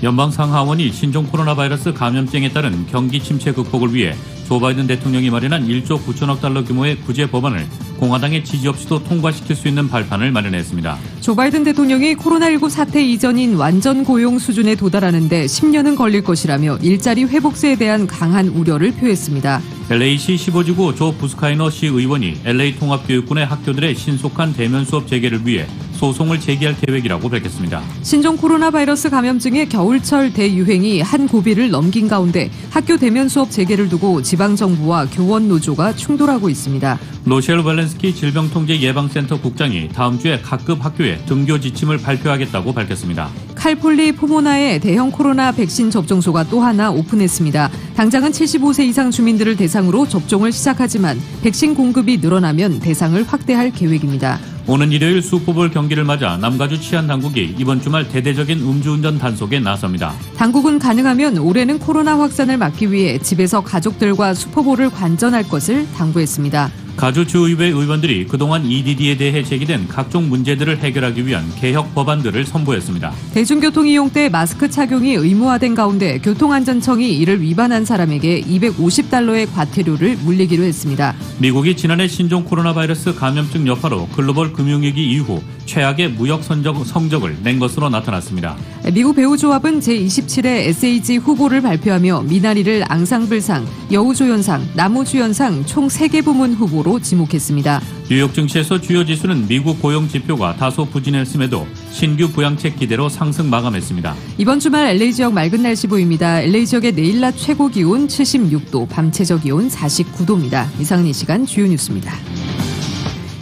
연방상하원이 신종 코로나 바이러스 감염증에 따른 경기 침체 극복을 위해 조 바이든 대통령이 마련한 1조 9천억 달러 규모의 구제 법안을 공화당의 지지 없이도 통과시킬 수 있는 발판을 마련했습니다. 조 바이든 대통령이 코로나19 사태 이전인 완전 고용 수준에 도달하는데 10년은 걸릴 것이라며 일자리 회복세에 대한 강한 우려를 표했습니다. LA시 15지구 조 부스카이너 시의원이 LA 통합교육군의 학교들의 신속한 대면 수업 재개를 위해 소송을 제기할 계획이라고 밝혔습니다. 신종 코로나 바이러스 감염증의 겨울철 대유행이 한 고비를 넘긴 가운데 학교 대면 수업 재개를 두고 지방정부와 교원 노조가 충돌하고 있습니다. 로셸 밸렌스키 질병통제예방센터 국장이 다음 주에 각급 학교에 등교 지침을 발표하겠다고 밝혔습니다. 칼폴리포모나의 대형 코로나 백신 접종소가 또 하나 오픈했습니다. 당장은 75세 이상 주민들을 대상으로 접종을 시작하지만 백신 공급이 늘어나면 대상을 확대할 계획입니다. 오는 일요일 슈퍼볼 경기를 맞아 남가주 치안당국이 이번 주말 대대적인 음주운전 단속에 나섭니다. 당국은 가능하면 올해는 코로나 확산을 막기 위해 집에서 가족들과 슈퍼볼을 관전할 것을 당부했습니다. 가주주의회 의원들이 그동안 EDD에 대해 제기된 각종 문제들을 해결하기 위한 개혁 법안들을 선보였습니다. 대중교통 이용 때 마스크 착용이 의무화된 가운데 교통안전청이 이를 위반한 사람에게 $250의 과태료를 물리기로 했습니다. 미국이 지난해 신종 코로나 바이러스 감염증 여파로 글로벌 금융위기 이후 최악의 무역 성적을 낸 것으로 나타났습니다. 미국 배우조합은 제27회 SAG 후보를 발표하며 미나리를 앙상블상, 여우조연상, 나무주연상 총 3개 부문 후보로 지목했습니다. 뉴욕 증시에서 주요 지수는 미국 고용 지표가 다소 부진했음에도 신규 부양책 기대로 상승 마감했습니다. 이번 주말 LA 지역 맑은 날씨 보입니다. LA 지역의 내일 낮 최고 기온 76도, 밤 최저 기온 49도입니다. 이상은 이 시간 주요 뉴스입니다.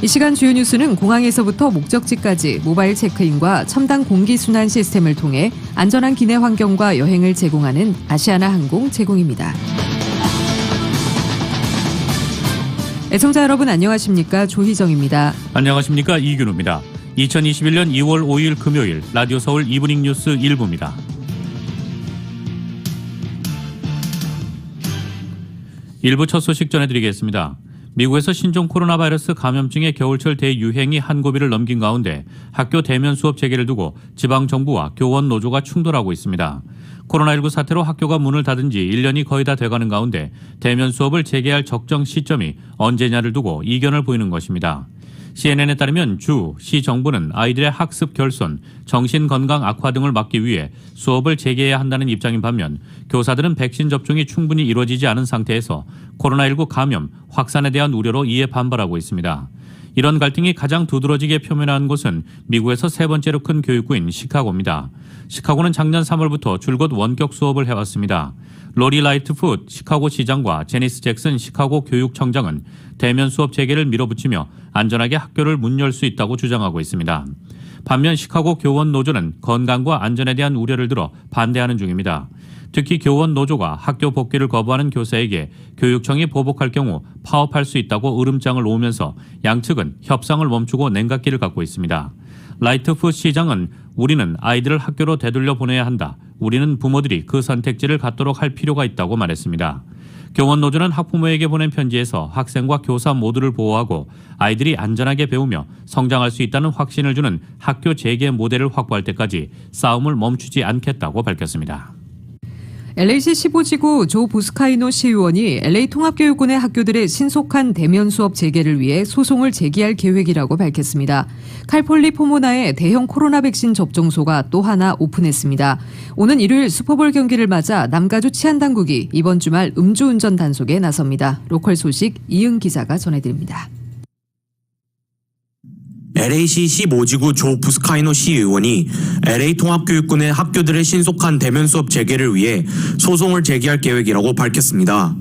이 시간 주요 뉴스는 공항에서부터 목적지까지 모바일 체크인과 첨단 공기순환 시스템을 통해 안전한 기내 환경과 여행을 제공하는 아시아나 항공 제공입니다. 애청자 여러분 안녕하십니까? 조희정입니다. 안녕하십니까? 이균우입니다. 2021년 2월 5일 금요일 라디오 서울 이브닝 뉴스 1부입니다. 일부 첫 소식 전해드리겠습니다. 미국에서 신종 코로나 바이러스 감염증의 겨울철 대유행이 한 고비를 넘긴 가운데 학교 대면 수업 재개를 두고 지방정부와 교원 노조가 충돌하고 있습니다. 코로나19 사태로 학교가 문을 닫은 지 1년이 거의 다 돼가는 가운데 대면 수업을 재개할 적정 시점이 언제냐를 두고 이견을 보이는 것입니다. CNN에 따르면 주, 시 정부는 아이들의 학습 결손, 정신건강 악화 등을 막기 위해 수업을 재개해야 한다는 입장인 반면 교사들은 백신 접종이 충분히 이루어지지 않은 상태에서 코로나19 감염, 확산에 대한 우려로 이에 반발하고 있습니다. 이런 갈등이 가장 두드러지게 표면화한 곳은 미국에서 세 번째로 큰 교육구인 시카고입니다. 시카고는 작년 3월부터 줄곧 원격 수업을 해왔습니다. 로리 라이트풋 시카고 시장과 제니스 잭슨 시카고 교육청장은 대면 수업 재개를 밀어붙이며 안전하게 학교를 문 열 수 있다고 주장하고 있습니다. 반면 시카고 교원 노조는 건강과 안전에 대한 우려를 들어 반대하는 중입니다. 특히 교원 노조가 학교 복귀를 거부하는 교사에게 교육청이 보복할 경우 파업할 수 있다고 으름장을 놓으면서 양측은 협상을 멈추고 냉각기를 갖고 있습니다. 라이트풋 시장은 우리는 아이들을 학교로 되돌려 보내야 한다. 우리는 부모들이 그 선택지를 갖도록 할 필요가 있다고 말했습니다. 교원 노조는 학부모에게 보낸 편지에서 학생과 교사 모두를 보호하고 아이들이 안전하게 배우며 성장할 수 있다는 확신을 주는 학교 재개 모델을 확보할 때까지 싸움을 멈추지 않겠다고 밝혔습니다. LA시 15지구 조 부스카이노 시의원이 LA 통합교육군의 학교들의 신속한 대면 수업 재개를 위해 소송을 제기할 계획이라고 밝혔습니다. 칼폴리포모나의 대형 코로나 백신 접종소가 또 하나 오픈했습니다. 오는 일요일 슈퍼볼 경기를 맞아 남가주 치안당국이 이번 주말 음주운전 단속에 나섭니다. 로컬 소식 이응 기자가 전해드립니다. LA시 15지구 조 부스카이노 시의원이 LA 통합교육군의 학교들의 신속한 대면 수업 재개를 위해 소송을 제기할 계획이라고 밝혔습니다.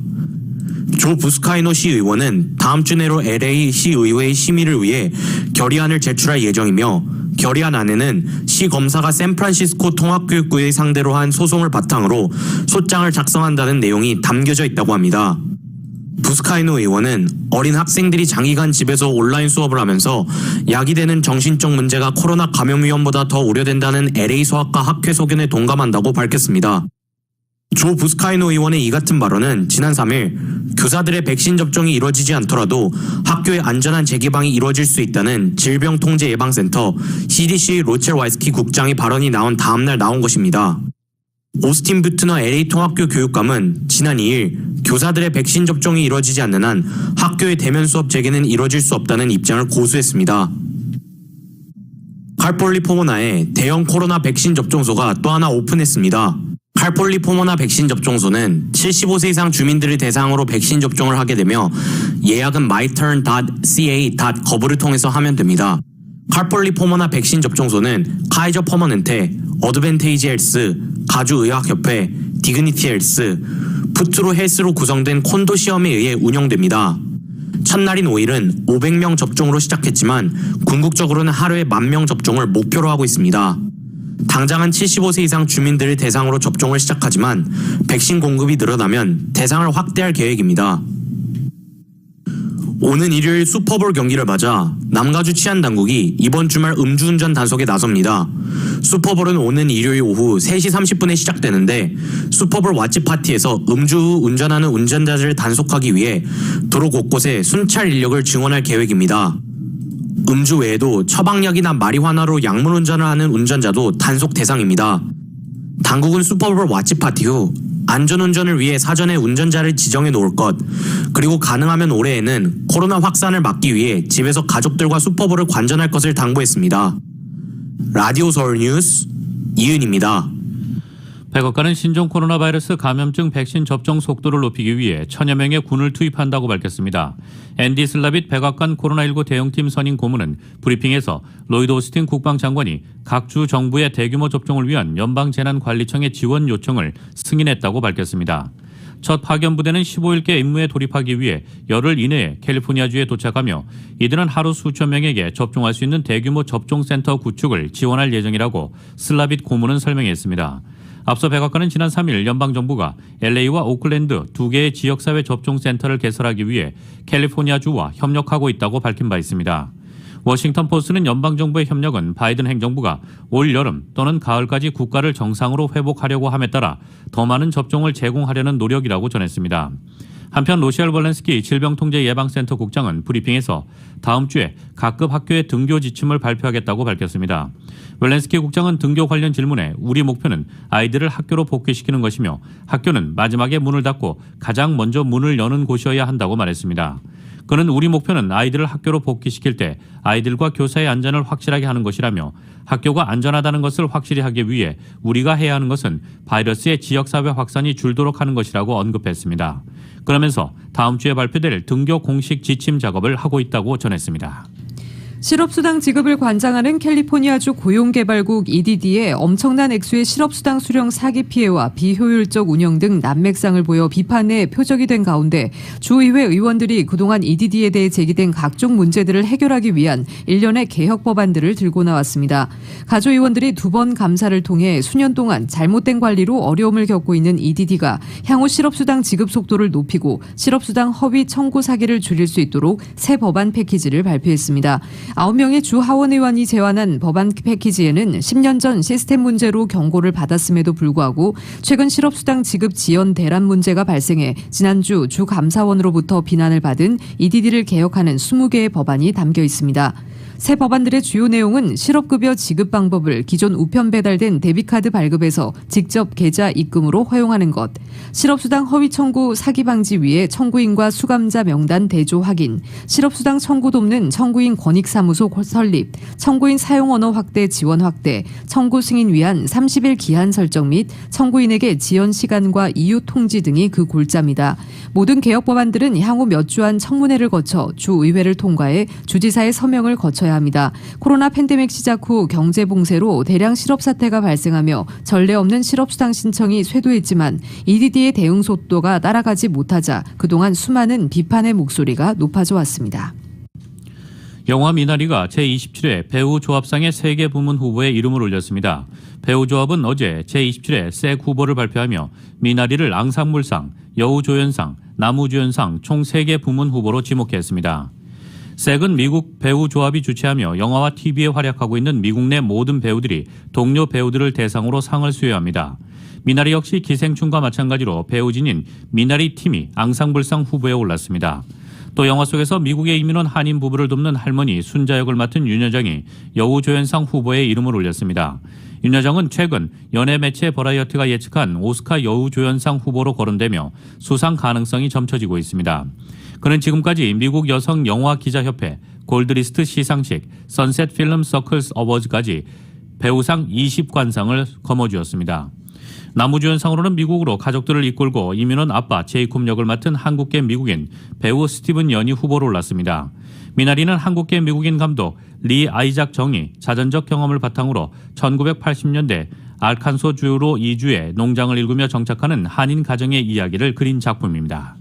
조 부스카이노 시의원은 다음 주 내로 LA 시의회의 심의를 위해 결의안을 제출할 예정이며 결의안 안에는 시 검사가 샌프란시스코 통합교육부의 상대로 한 소송을 바탕으로 소장을 작성한다는 내용이 담겨져 있다고 합니다. 부스카이노 의원은 어린 학생들이 장기간 집에서 온라인 수업을 하면서 야기되는 정신적 문제가 코로나 감염 위험보다 더 우려된다는 LA 소아과 학회 소견에 동감한다고 밝혔습니다. 조 부스카이노 의원의 이 같은 발언은 지난 3일 교사들의 백신 접종이 이루어지지 않더라도 학교의 안전한 재개방이 이루어질 수 있다는 질병통제예방센터 CDC의 로첼 와이스키 국장의 발언이 나온 다음 날 나온 것입니다. 오스틴 부트너 LA 통합교 교육감은 지난 2일 교사들의 백신 접종이 이뤄지지 않는 한 학교의 대면 수업 재개는 이뤄질 수 없다는 입장을 고수했습니다. 칼폴리포모나에 대형 코로나 백신 접종소가 또 하나 오픈했습니다. 칼폴리포모나 백신 접종소는 75세 이상 주민들을 대상으로 백신 접종을 하게 되며 예약은 myturn.ca.gov를 통해서 하면 됩니다. 칼폴리포모나 백신 접종소는 카이저 퍼머넨테, 어드밴테이지 헬스, 가주의학협회, 디그니티 헬스, 푸트로 헬스로 구성된 콘도시엄에 의해 운영됩니다. 첫날인 5일은 500명 접종으로 시작했지만 궁극적으로는 하루에 10,000명 접종을 목표로 하고 있습니다. 당장은 75세 이상 주민들을 대상으로 접종을 시작하지만 백신 공급이 늘어나면 대상을 확대할 계획입니다. 오는 일요일 슈퍼볼 경기를 맞아 남가주 치안당국이 이번 주말 음주운전 단속에 나섭니다. 슈퍼볼은 오는 일요일 오후 3시 30분에 시작되는데 슈퍼볼 왓치 파티에서 음주 후 운전하는 운전자들을 단속하기 위해 도로 곳곳에 순찰 인력을 증원할 계획입니다. 음주 외에도 처방약이나 마리화나로 약물 운전을 하는 운전자도 단속 대상입니다. 당국은 슈퍼볼 왓치 파티 후 안전운전을 위해 사전에 운전자를 지정해 놓을 것, 그리고 가능하면 올해에는 코로나 확산을 막기 위해 집에서 가족들과 슈퍼볼을 관전할 것을 당부했습니다. 라디오 서울 뉴스 이은입니다. 백악관은 신종 코로나 바이러스 감염증 백신 접종 속도를 높이기 위해 1,000여 명의 군을 투입한다고 밝혔습니다. 앤디 슬라빗 백악관 코로나19 대응팀 선임 고문은 브리핑에서 로이드 오스틴 국방장관이 각 주 정부의 대규모 접종을 위한 연방재난관리청의 지원 요청을 승인했다고 밝혔습니다. 첫 파견 부대는 15일께 임무에 돌입하기 위해 열흘 이내에 캘리포니아주에 도착하며 이들은 하루 수천 명에게 접종할 수 있는 대규모 접종센터 구축을 지원할 예정이라고 슬라빗 고문은 설명했습니다. 앞서 백악관은 지난 3일 연방정부가 LA와 오클랜드 두 개의 지역사회 접종센터를 개설하기 위해 캘리포니아주와 협력하고 있다고 밝힌 바 있습니다. 워싱턴 포스트는 연방정부의 협력은 바이든 행정부가 올 여름 또는 가을까지 국가를 정상으로 회복하려고 함에 따라 더 많은 접종을 제공하려는 노력이라고 전했습니다. 한편 로시알 볼렌스키 질병통제예방센터 국장은 브리핑에서 다음 주에 각급 학교의 등교 지침을 발표하겠다고 밝혔습니다. 볼렌스키 국장은 등교 관련 질문에 우리 목표는 아이들을 학교로 복귀시키는 것이며 학교는 마지막에 문을 닫고 가장 먼저 문을 여는 곳이어야 한다고 말했습니다. 그는 우리 목표는 아이들을 학교로 복귀시킬 때 아이들과 교사의 안전을 확실하게 하는 것이라며 학교가 안전하다는 것을 확실히 하기 위해 우리가 해야 하는 것은 바이러스의 지역사회 확산이 줄도록 하는 것이라고 언급했습니다. 그러면서 다음 주에 발표될 등교 공식 지침 작업을 하고 있다고 전했습니다. 실업수당 지급을 관장하는 캘리포니아주 고용개발국 EDD의 엄청난 액수의 실업수당 수령 사기 피해와 비효율적 운영 등 난맥상을 보여 비판의 표적이 된 가운데 주의회 의원들이 그동안 EDD에 대해 제기된 각종 문제들을 해결하기 위한 일련의 개혁 법안들을 들고 나왔습니다. 가조의원들이 2번 감사를 통해 수년 동안 잘못된 관리로 어려움을 겪고 있는 EDD가 향후 실업수당 지급 속도를 높이고 실업수당 허위 청구 사기를 줄일 수 있도록 새 법안 패키지를 발표했습니다. 9명의 주 하원 의원이 제안한 법안 패키지에는 10년 전 시스템 문제로 경고를 받았음에도 불구하고 최근 실업수당 지급 지연 대란 문제가 발생해 지난주 주 감사원으로부터 비난을 받은 EDD를 개혁하는 20개의 법안이 담겨 있습니다. 새 법안들의 주요 내용은 실업급여 지급 방법을 기존 우편 배달된 데비카드 발급에서 직접 계좌 입금으로 허용하는 것, 실업수당 허위 청구 사기 방지 위해 청구인과 수감자 명단 대조 확인, 실업수당 청구 돕는 청구인 권익사무소 설립, 청구인 사용 언어 확대 지원 확대, 청구 승인 위한 30일 기한 설정 및 청구인에게 지연 시간과 이유 통지 등이 그 골자입니다. 모든 개혁 법안들은 향후 몇 주 안 청문회를 거쳐 주의회를 통과해 주지사의 서명을 거쳐야 합니다. 코로나 팬데믹 시작 후 경제 봉쇄로 대량 실업 사태가 발생하며 전례 없는 실업수당 신청이 쇄도했지만 EDD의 대응 속도가 따라가지 못하자 그동안 수많은 비판의 목소리가 높아져 왔습니다. 영화 미나리가 제27회 배우조합상의 세계 부문 후보에 이름을 올렸습니다. 배우조합은 어제 제27회 색 후보를 발표하며 미나리를 앙상블상, 여우조연상, 나무주연상 총 3개 부문 후보로 지목했습니다. 색은 미국 배우조합이 주최하며 영화와 TV에 활약하고 있는 미국 내 모든 배우들이 동료 배우들을 대상으로 상을 수여합니다. 미나리 역시 기생충과 마찬가지로 배우진인 미나리 팀이 앙상블상 후보에 올랐습니다. 또 영화 속에서 미국에 이민 온 한인 부부를 돕는 할머니 순자 역을 맡은 윤 여정이 여우조연상 후보에 이름을 올렸습니다. 윤 여정은 최근 연예 매체 버라이어티가 예측한 오스카 여우조연상 후보로 거론되며 수상 가능성이 점쳐지고 있습니다. 그는 지금까지 미국 여성 영화 기자협회, 골드리스트 시상식, 선셋 필름 서클스 어워즈까지 배우상 20관상을 거머쥐었습니다. 남우주연상으로는 미국으로 가족들을 이끌고 이민 온 아빠 제이콥 역을 맡은 한국계 미국인 배우 스티븐 연이 후보로 올랐습니다. 미나리는 한국계 미국인 감독 리 아이작 정이 자전적 경험을 바탕으로 1980년대 알칸소주로 이주해 농장을 일구며 정착하는 한인 가정의 이야기를 그린 작품입니다.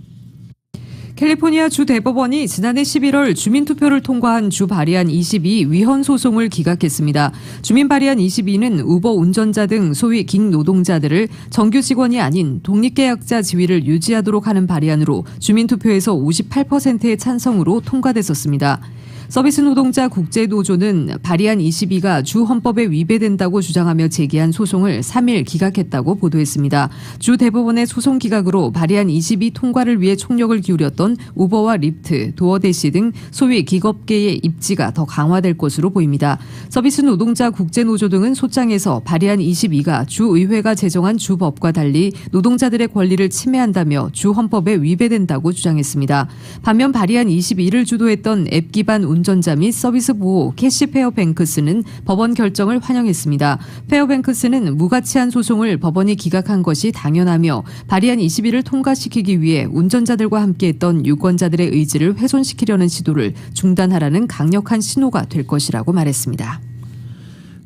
캘리포니아 주 대법원이 지난해 11월 주민투표를 통과한 주 발의안 22 위헌 소송을 기각했습니다. 주민 발의안 22는 우버 운전자 등 소위 깅 노동자들을 정규 직원이 아닌 독립계약자 지위를 유지하도록 하는 발의안으로 주민투표에서 58%의 찬성으로 통과됐었습니다. 서비스 노동자 국제노조는 발의안 22가 주 헌법에 위배된다고 주장하며 제기한 소송을 3일 기각했다고 보도했습니다. 주 대법원의 소송 기각으로 발의안 22 통과를 위해 총력을 기울였던 우버와 립트, 도어대시 등 소위 기업계의 입지가 더 강화될 것으로 보입니다. 서비스 노동자 국제노조 등은 소장에서 발의안 22가 주의회가 제정한 주법과 달리 노동자들의 권리를 침해한다며 주 헌법에 위배된다고 주장했습니다. 반면 발의안 22를 주도했던 앱 기반 운전자 및 서비스 보호 캐시 페어뱅크스는 법원 결정을 환영했습니다. 페어뱅크스는 무가치한 소송을 법원이 기각한 것이 당연하며 발의안 21을 통과시키기 위해 운전자들과 함께했던 유권자들의 의지를 훼손시키려는 시도를 중단하라는 강력한 신호가 될 것이라고 말했습니다.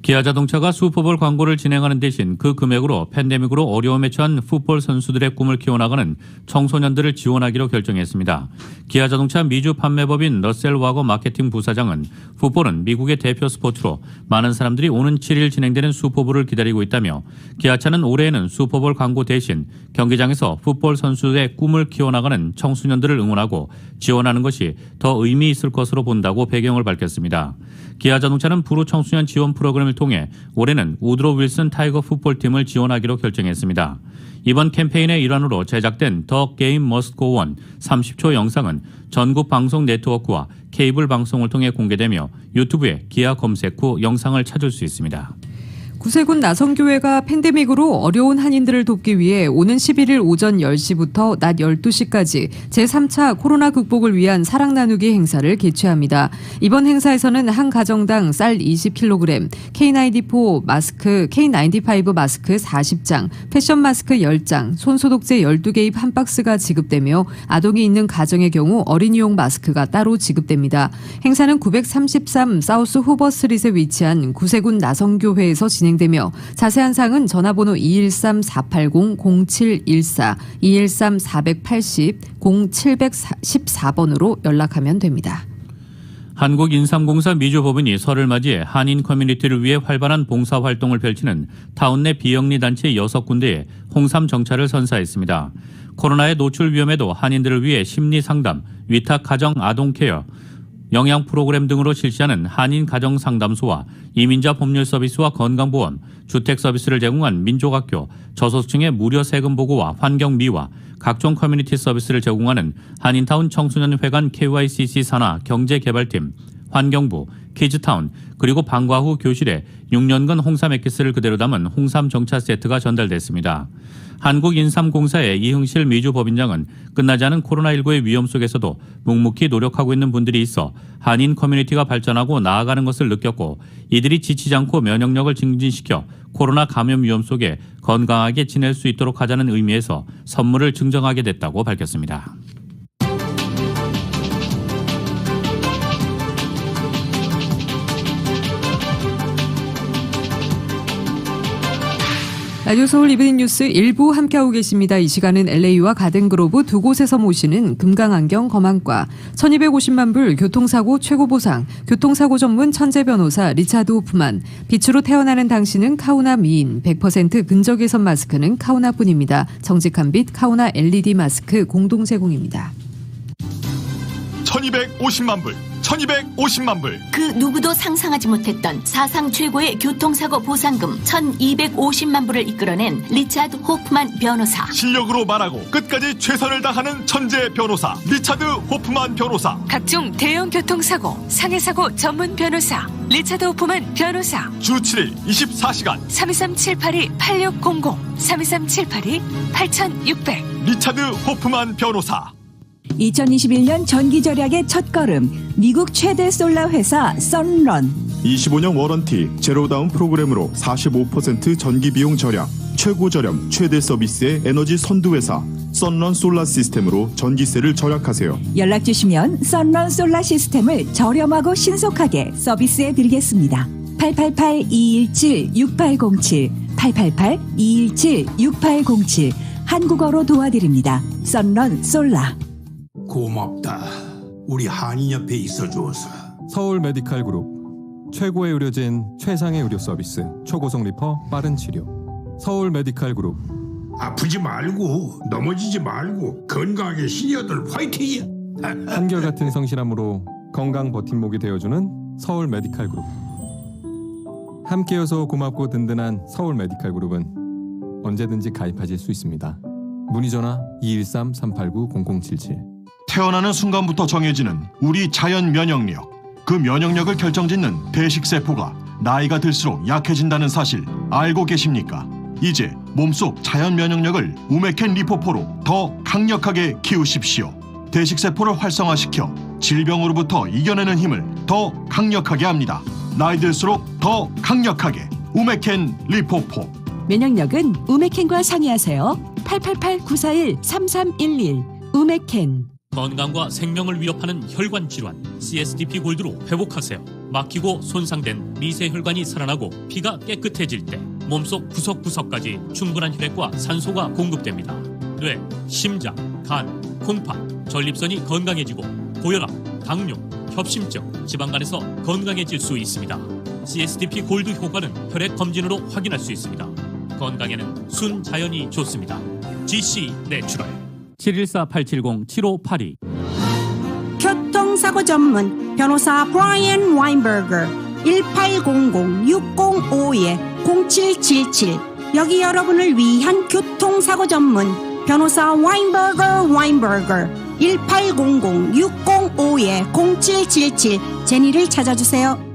기아자동차가 슈퍼볼 광고를 진행하는 대신 그 금액으로 팬데믹으로 어려움에 처한 풋볼 선수들의 꿈을 키워나가는 청소년들을 지원하기로 결정했습니다. 기아자동차 미주 판매법인 러셀 와거 마케팅 부사장은 풋볼은 미국의 대표 스포츠로 많은 사람들이 오는 7일 진행되는 슈퍼볼을 기다리고 있다며 기아차는 올해에는 슈퍼볼 광고 대신 경기장에서 풋볼 선수의 꿈을 키워나가는 청소년들을 응원하고 지원하는 것이 더 의미 있을 것으로 본다고 배경을 밝혔습니다. 기아자동차는 프로 청소년 지원 프로그램을 통해 올해는 우드로 윌슨 타이거 풋볼팀을 지원하기로 결정했습니다. 이번 캠페인의 일환으로 제작된 더 게임 머스트 고 온 30초 영상은 전국 방송 네트워크와 케이블 방송을 통해 공개되며 유튜브에 기아 검색 후 영상을 찾을 수 있습니다. 구세군 나성교회가 팬데믹으로 어려운 한인들을 돕기 위해 오는 11일 오전 10시부터 낮 12시까지 제3차 코로나 극복을 위한 사랑 나누기 행사를 개최합니다. 이번 행사에서는 한 가정당 쌀 20kg, K94 마스크, K95 마스크 40장, 패션 마스크 10장, 손소독제 12개입 한 박스가 지급되며 아동이 있는 가정의 경우 어린이용 마스크가 따로 지급됩니다. 행사는 933 사우스 후버 스트릿에 위치한 구세군 나성교회에서 진행되며 자세한 사항은 전화번호 213-480-0714, 213-480-0714번으로 연락하면 됩니다. 한국인삼공사 미주법인이 설을 맞이해 한인 커뮤니티를 위해 활발한 봉사활동을 펼치는 타운 내 비영리 단체 6군데에 홍삼 정차를 선사했습니다. 코로나의 노출 위험에도 한인들을 위해 심리상담, 위탁 가정 아동 케어, 영양 프로그램 등으로 실시하는 한인 가정 상담소와 이민자 법률 서비스와 건강보험, 주택 서비스를 제공한 민족학교, 저소득층의 무료 세금 보고와 환경 미화, 각종 커뮤니티 서비스를 제공하는 한인타운 청소년회관 KYCC 산하 경제개발팀, 환경부, 키즈타운, 그리고 방과 후 교실에 6년간 홍삼 액기스를 그대로 담은 홍삼 정차 세트가 전달됐습니다. 한국인삼공사의 이흥실 미주법인장은 끝나지 않은 코로나19의 위험 속에서도 묵묵히 노력하고 있는 분들이 있어 한인 커뮤니티가 발전하고 나아가는 것을 느꼈고 이들이 지치지 않고 면역력을 증진시켜 코로나 감염 위험 속에 건강하게 지낼 수 있도록 하자는 의미에서 선물을 증정하게 됐다고 밝혔습니다. 라디오 서울 이브닝 뉴스 일부 함께하고 계십니다. 이 시간은 LA와 가든그로브 두 곳에서 모시는 금강안경 검안과 1250만 불 교통사고 최고 보상, 교통사고 전문 천재 변호사 리차드 호프만, 빛으로 태어나는 당신은 카우나 미인, 100% 근적 예선 마스크는 카우나뿐입니다. 정직한 빛 카우나 LED 마스크 공동 제공입니다. 1250만 불, 1250만 불. 그 누구도 상상하지 못했던 사상 최고의 교통사고 보상금 1250만 불을 이끌어낸 리차드 호프만 변호사. 실력으로 말하고 끝까지 최선을 다하는 천재 변호사 리차드 호프만 변호사. 각종 대형 교통사고, 상해사고 전문 변호사 리차드 호프만 변호사. 주 7일 24시간 323-782-8600 323-782-8600 리차드 호프만 변호사. 2021년 전기 절약의 첫걸음, 미국 최대 솔라 회사 선런. 25년 워런티, 제로다운 프로그램으로 45% 전기 비용 절약, 최고 저렴, 최대 서비스의 에너지 선두 회사 선런 솔라 시스템으로 전기세를 절약하세요. 연락 주시면 선런 솔라 시스템을 저렴하고 신속하게 서비스해 드리겠습니다. 888-217-6807, 888-217-6807. 한국어로 도와드립니다. 선런 솔라. 고맙다. 우리 한인 옆에 있어 주어서. 서울 메디칼 그룹 최고의 의료진 최상의 의료 서비스 초고속 리퍼 빠른 치료 서울 메디칼 그룹 아프지 말고 넘어지지 말고 건강하게 시니어들 화이팅이야. 한결같은 성실함으로 건강 버팀목이 되어주는 서울 메디칼 그룹. 함께여서 고맙고 든든한 서울 메디칼 그룹은 언제든지 가입하실 수 있습니다. 문의 전화 213-389-0077. 태어나는 순간부터 정해지는 우리 자연 면역력. 그 면역력을 결정짓는 대식세포가 나이가 들수록 약해진다는 사실 알고 계십니까? 이제 몸속 자연 면역력을 우메켄 리포포로 더 강력하게 키우십시오. 대식세포를 활성화시켜 질병으로부터 이겨내는 힘을 더 강력하게 합니다. 나이 들수록 더 강력하게 우메켄 리포포. 면역력은 우메켄과 상의하세요. 888-941-3311 우메켄. 건강과 생명을 위협하는 혈관 질환 CSDP 골드로 회복하세요. 막히고 손상된 미세혈관이 살아나고 피가 깨끗해질 때 몸속 구석구석까지 충분한 혈액과 산소가 공급됩니다. 뇌, 심장, 간, 콩팥, 전립선이 건강해지고 고혈압, 당뇨, 협심증, 지방간에서 건강해질 수 있습니다. CSDP 골드 효과는 혈액 검진으로 확인할 수 있습니다. 건강에는 순자연이 좋습니다. GC 내추럴 714-870-7582 교통사고 전문 변호사 브라이언 와인버거 1800-605-0777. 여기 여러분을 위한 교통사고 전문 변호사 와인버거 1800-605-0777. 제니를 찾아주세요.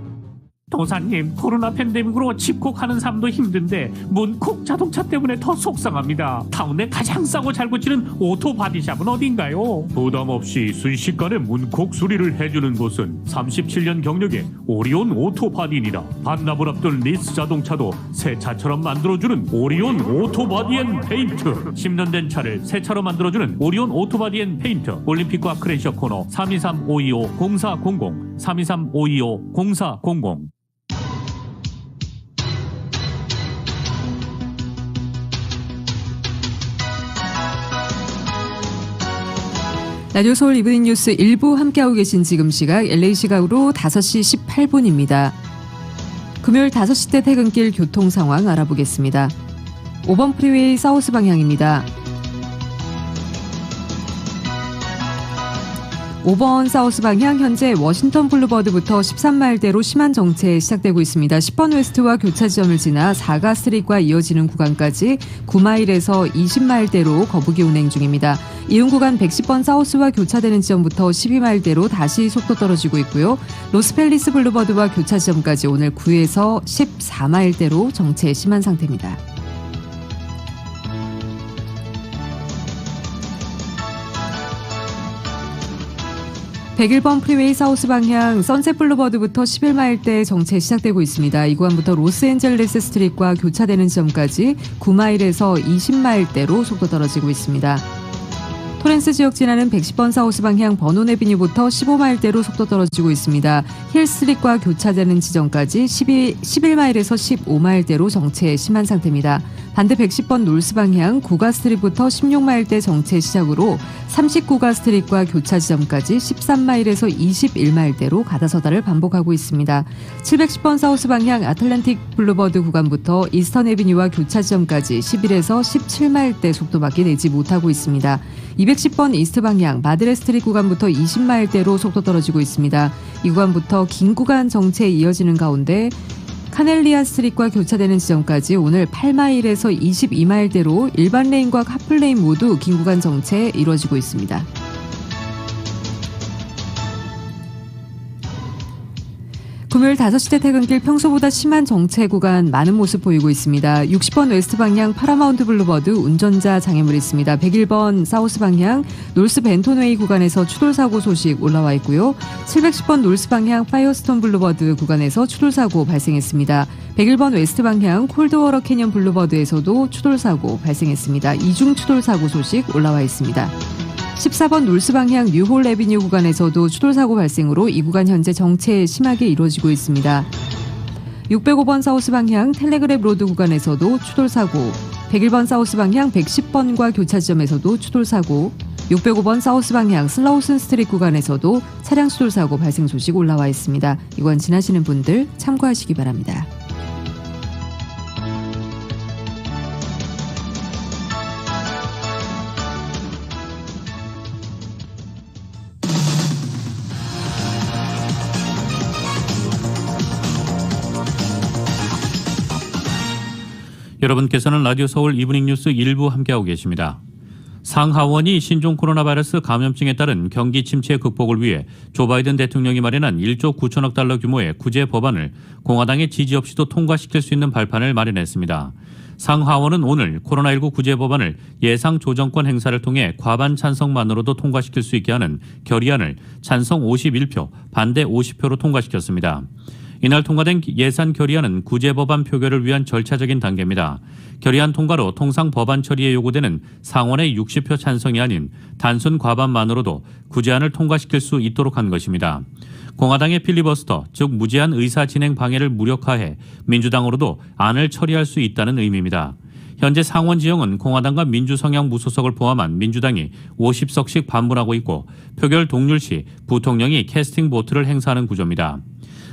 도사님, 코로나 팬데믹으로 집콕하는 삶도 힘든데 문콕 자동차 때문에 더 속상합니다. 타운 내 가장 싸고 잘 고치는 오토 바디샵은 어딘가요? 부담 없이 순식간에 문콕 수리를 해주는 곳은 37년 경력의 오리온 오토 바디입니다. 반납을 앞둔 리스 자동차도 새 차처럼 만들어주는 오리온 오토 바디 앤 페인트. 10년 된 차를 새 차로 만들어주는 오리온 오토 바디 앤 페인트. 올림픽과 크레셔 코너 323-525-0400 323-525-0400. 라디오 서울 이브닝 뉴스 1부 함께하고 계신 지금 시각 LA 시각으로 5시 18분입니다. 금요일 5시 때 퇴근길 교통 상황 알아보겠습니다. 5번 프리웨이 사우스 방향입니다. 5번 사우스 방향 현재 워싱턴 블루버드부터 13마일대로 심한 정체 시작되고 있습니다. 10번 웨스트와 교차 지점을 지나 4가 스트리트과 이어지는 구간까지 9마일에서 20마일대로 거북이 운행 중입니다. 이용 구간 110번 사우스와 교차되는 지점부터 12마일대로 다시 속도 떨어지고 있고요. 로스펠리스 블루버드와 교차 지점까지 오늘 9에서 14마일대로 정체 심한 상태입니다. 101번 프리웨이 사우스 방향 선셋 블루버드부터 11마일대 정체 시작되고 있습니다. 이 구간부터 로스앤젤레스 스트리트과 교차되는 지점까지 9마일에서 20마일대로 속도 떨어지고 있습니다. 토렌스 지역 지나는 110번 사우스 방향 버논 애비뉴부터 15마일대로 속도 떨어지고 있습니다. 힐 스트리트과 교차되는 지점까지 11마일에서 15마일대로 정체 심한 상태입니다. 반대 110번 놀스 방향 구가 스트리트부터 16마일대 정체 시작으로 39가 스트리트과 교차 지점까지 13마일에서 21마일대로 가다서다를 반복하고 있습니다. 710번 사우스 방향 아틀랜틱 블루버드 구간부터 이스턴 애비뉴와 교차 지점까지 11에서 17마일대 속도밖에 내지 못하고 있습니다. 210번 이스트 방향 마드레 스트릿 구간부터 20마일대로 속도 떨어지고 있습니다. 이 구간부터 긴 구간 정체에 이어지는 가운데 카넬리아 스트릿과 교차되는 지점까지 오늘 8마일에서 22마일대로 일반 레인과 카풀 레인 모두 긴 구간 정체 이루어지고 있습니다. 금요일 5시대 퇴근길 평소보다 심한 정체 구간 많은 모습 보이고 있습니다. 60번 웨스트 방향 파라마운트 블루버드 운전자 장애물이 있습니다. 101번 사우스 방향 놀스 벤톤웨이 구간에서 추돌사고 소식 올라와 있고요. 710번 놀스 방향 파이어스톤 블루버드 구간에서 추돌사고 발생했습니다. 101번 웨스트 방향 콜드워터 캐년 블루버드에서도 추돌사고 발생했습니다. 이중 추돌사고 소식 올라와 있습니다. 14번 놀스 방향 뉴홀 에비뉴 구간에서도 추돌사고 발생으로 이 구간 현재 정체 심하게 이루어지고 있습니다. 605번 사우스 방향 텔레그랩 로드 구간에서도 추돌사고, 101번 사우스 방향 110번과 교차 지점에서도 추돌사고, 605번 사우스 방향 슬라우슨 스트릿 구간에서도 차량 추돌사고 발생 소식 올라와 있습니다. 이 구간 지나시는 분들 참고하시기 바랍니다. 여러분께서는 라디오 서울 이브닝 뉴스 1부 함께하고 계십니다. 상하원이 신종 코로나 바이러스 감염증에 따른 경기 침체 극복을 위해 조 바이든 대통령이 마련한 1조 9천억 달러 규모의 구제 법안을 공화당의 지지 없이도 통과시킬 수 있는 발판을 마련했습니다. 상하원은 오늘 코로나19 구제 법안을 예상 조정권 행사를 통해 과반 찬성만으로도 통과시킬 수 있게 하는 결의안을 찬성 51표, 반대 50표로 통과시켰습니다. 이날 통과된 예산 결의안은 구제 법안 표결을 위한 절차적인 단계입니다. 결의안 통과로 통상 법안 처리에 요구되는 상원의 60표 찬성이 아닌 단순 과반만으로도 구제안을 통과시킬 수 있도록 한 것입니다. 공화당의 필리버스터, 즉 무제한 의사 진행 방해를 무력화해 민주당으로도 안을 처리할 수 있다는 의미입니다. 현재 상원 지형은 공화당과 민주 성향 무소속을 포함한 민주당이 50석씩 반분하고 있고 표결 동률 시 부통령이 캐스팅 보트를 행사하는 구조입니다.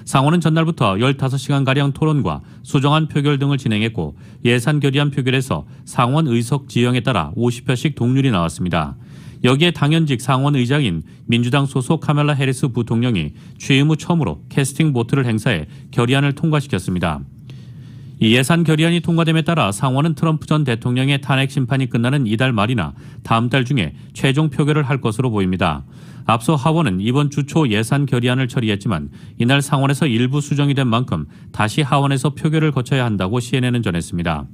상원은 전날부터 15시간가량 토론과 수정안 표결 등을 진행했고 예산 결의안 표결에서 상원 의석 지형에 따라 50표씩 동률이 나왔습니다. 여기에 당연직 상원 의장인 민주당 소속 카멜라 해리스 부통령이 취임 후 처음으로 캐스팅 보트를 행사해 결의안을 통과시켰습니다. 이 예산 결의안이 통과됨에 따라 상원은 트럼프 전 대통령의 탄핵 심판이 끝나는 이달 말이나 다음 달 중에 최종 표결을 할 것으로 보입니다. 앞서 하원은 이번 주 초 예산 결의안을 처리했지만 이날 상원에서 일부 수정이 된 만큼 다시 하원에서 표결을 거쳐야 한다고 CNN은 전했습니다.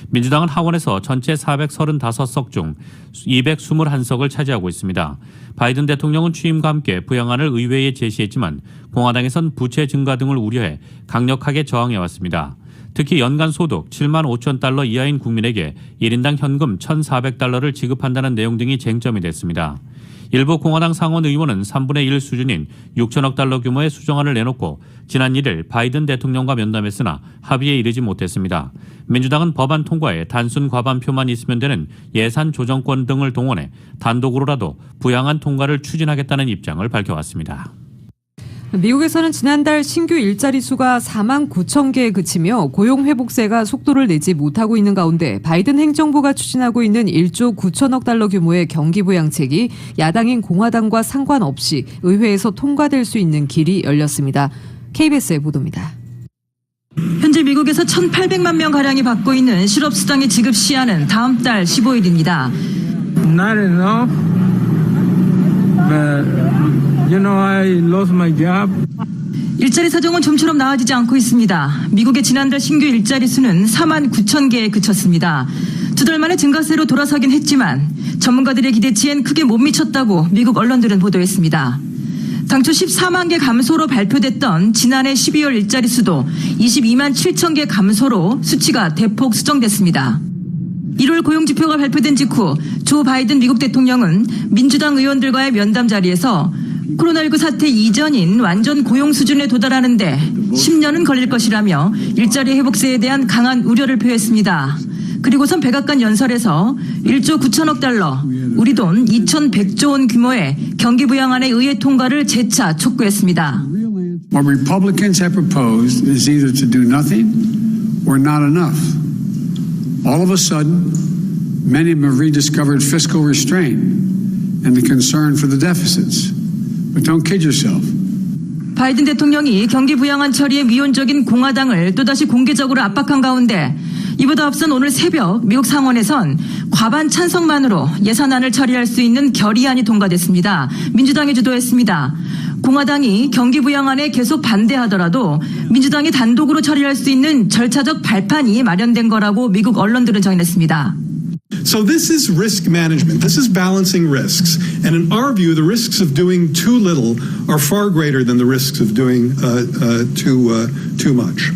민주당은 하원에서 전체 435석 중 221석을 차지하고 있습니다. 바이든 대통령은 취임과 함께 부양안을 의회에 제시했지만 공화당에선 부채 증가 등을 우려해 강력하게 저항해왔습니다. 특히 연간 소득 7만 5천 달러 이하인 국민에게 1인당 현금 1,400달러를 지급한다는 내용 등이 쟁점이 됐습니다. 일부 공화당 상원 의원은 3분의 1 수준인 6천억 달러 규모의 수정안을 내놓고 지난 1일 바이든 대통령과 면담했으나 합의에 이르지 못했습니다. 민주당은 법안 통과에 단순 과반표만 있으면 되는 예산 조정권 등을 동원해 단독으로라도 부양안 통과를 추진하겠다는 입장을 밝혀왔습니다. 미국에서는 지난달 신규 일자리 수가 4만 9천 개에 그치며 고용 회복세가 속도를 내지 못하고 있는 가운데 바이든 행정부가 추진하고 있는 1조 9천억 달러 규모의 경기 부양책이 야당인 공화당과 상관없이 의회에서 통과될 수 있는 길이 열렸습니다. KBS의 보도입니다. 현재 미국에서 1,800만 명가량이 받고 있는 실업수당의 지급 시한은 다음 달 15일입니다. Not enough, but you know, I lost my job. 일자리 사정은 좀처럼 나아지지 않고 있습니다. 미국의 지난달 신규 일자리 수는 4만 9천 개에 그쳤습니다. 두 달 만에 증가세로 돌아서긴 했지만 전문가들의 기대치엔 크게 못 미쳤다고 미국 언론들은 보도했습니다. 당초 14만 개 감소로 발표됐던 지난해 12월 일자리 수도 22만 7천 개 감소로 수치가 대폭 수정됐습니다. 1월 고용지표가 발표된 직후 조 바이든 미국 대통령은 민주당 의원들과의 면담 자리에서 코로나19 사태 이전인 완전 고용 수준에 도달하는데 10년은 걸릴 것이라며 일자리 회복세에 대한 강한 우려를 표했습니다. 그리고선 백악관 연설에서 1조 9천억 달러, 우리 돈 2,100조 원 규모의 경기 부양안의 의회 통과를 재차 촉구했습니다. What Republicans have proposed is either to do nothing or not enough. All of a sudden, many have rediscovered fiscal restraint. and the concern for the deficits. But don't kid yourself. 바이든 대통령이 경기 부양안 처리에 미온적인 공화당을 또다시 공개적으로 압박한 가운데 이보다 앞선 오늘 새벽 미국 상원에선 과반 찬성만으로 예산안을 처리할 수 있는 결의안이 통과됐습니다. 민주당이 주도했습니다. 공화당이 경기 부양안에 계속 반대하더라도 민주당이 단독으로 처리할 수 있는 절차적 발판이 마련된 거라고 미국 언론들은 전했습니다. So this is risk management. This is balancing risks. And in our view, the risks of doing too little are far greater than the risks of doing too much.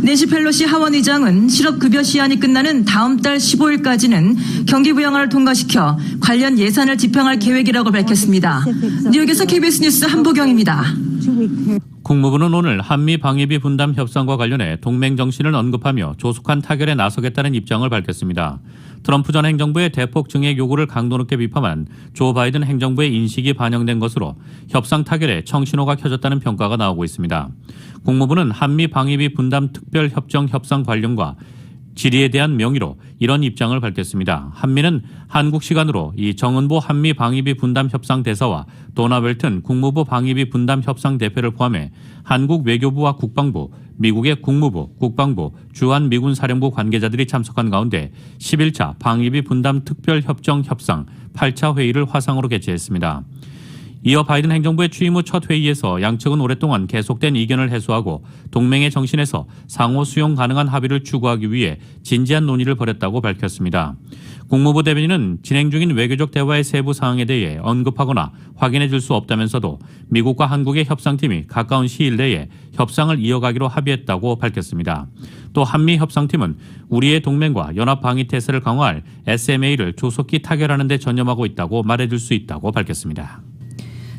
낸시 펠로시 하원 의장은 실업급여 시한이 끝나는 다음 달 15일까지는 경기 부양안을 통과시켜 관련 예산을 집행할 계획이라고 밝혔습니다. 뉴욕에서 KBS 뉴스 한보경입니다. 국무부는 오늘 한미 방위비 분담 협상과 관련해 동맹 정신을 언급하며 조속한 타결에 나서겠다는 입장을 밝혔습니다. 트럼프 전 행정부의 대폭 증액 요구를 강도 높게 비판한 조 바이든 행정부의 인식이 반영된 것으로 협상 타결에 청신호가 켜졌다는 평가가 나오고 있습니다. 국무부는 한미 방위비 분담 특별 협정 협상 관련과 질의에 대한 명의로 이런 입장을 밝혔습니다. 한미는 한국 시간으로 이 정은보 한미 방위비 분담 협상 대사와 도나 벨튼 국무부 방위비 분담 협상 대표를 포함해 한국 외교부와 국방부, 미국의 국무부, 국방부, 주한 미군 사령부 관계자들이 참석한 가운데 11차 방위비 분담 특별 협정 협상 8차 회의를 화상으로 개최했습니다. 이어 바이든 행정부의 취임 후 첫 회의에서 양측은 오랫동안 계속된 이견을 해소하고 동맹의 정신에서 상호 수용 가능한 합의를 추구하기 위해 진지한 논의를 벌였다고 밝혔습니다. 국무부 대변인은 진행 중인 외교적 대화의 세부 사항에 대해 언급하거나 확인해 줄 수 없다면서도 미국과 한국의 협상팀이 가까운 시일 내에 협상을 이어가기로 합의했다고 밝혔습니다. 또 한미 협상팀은 우리의 동맹과 연합방위태세를 강화할 SMA를 조속히 타결하는 데 전념하고 있다고 말해줄 수 있다고 밝혔습니다.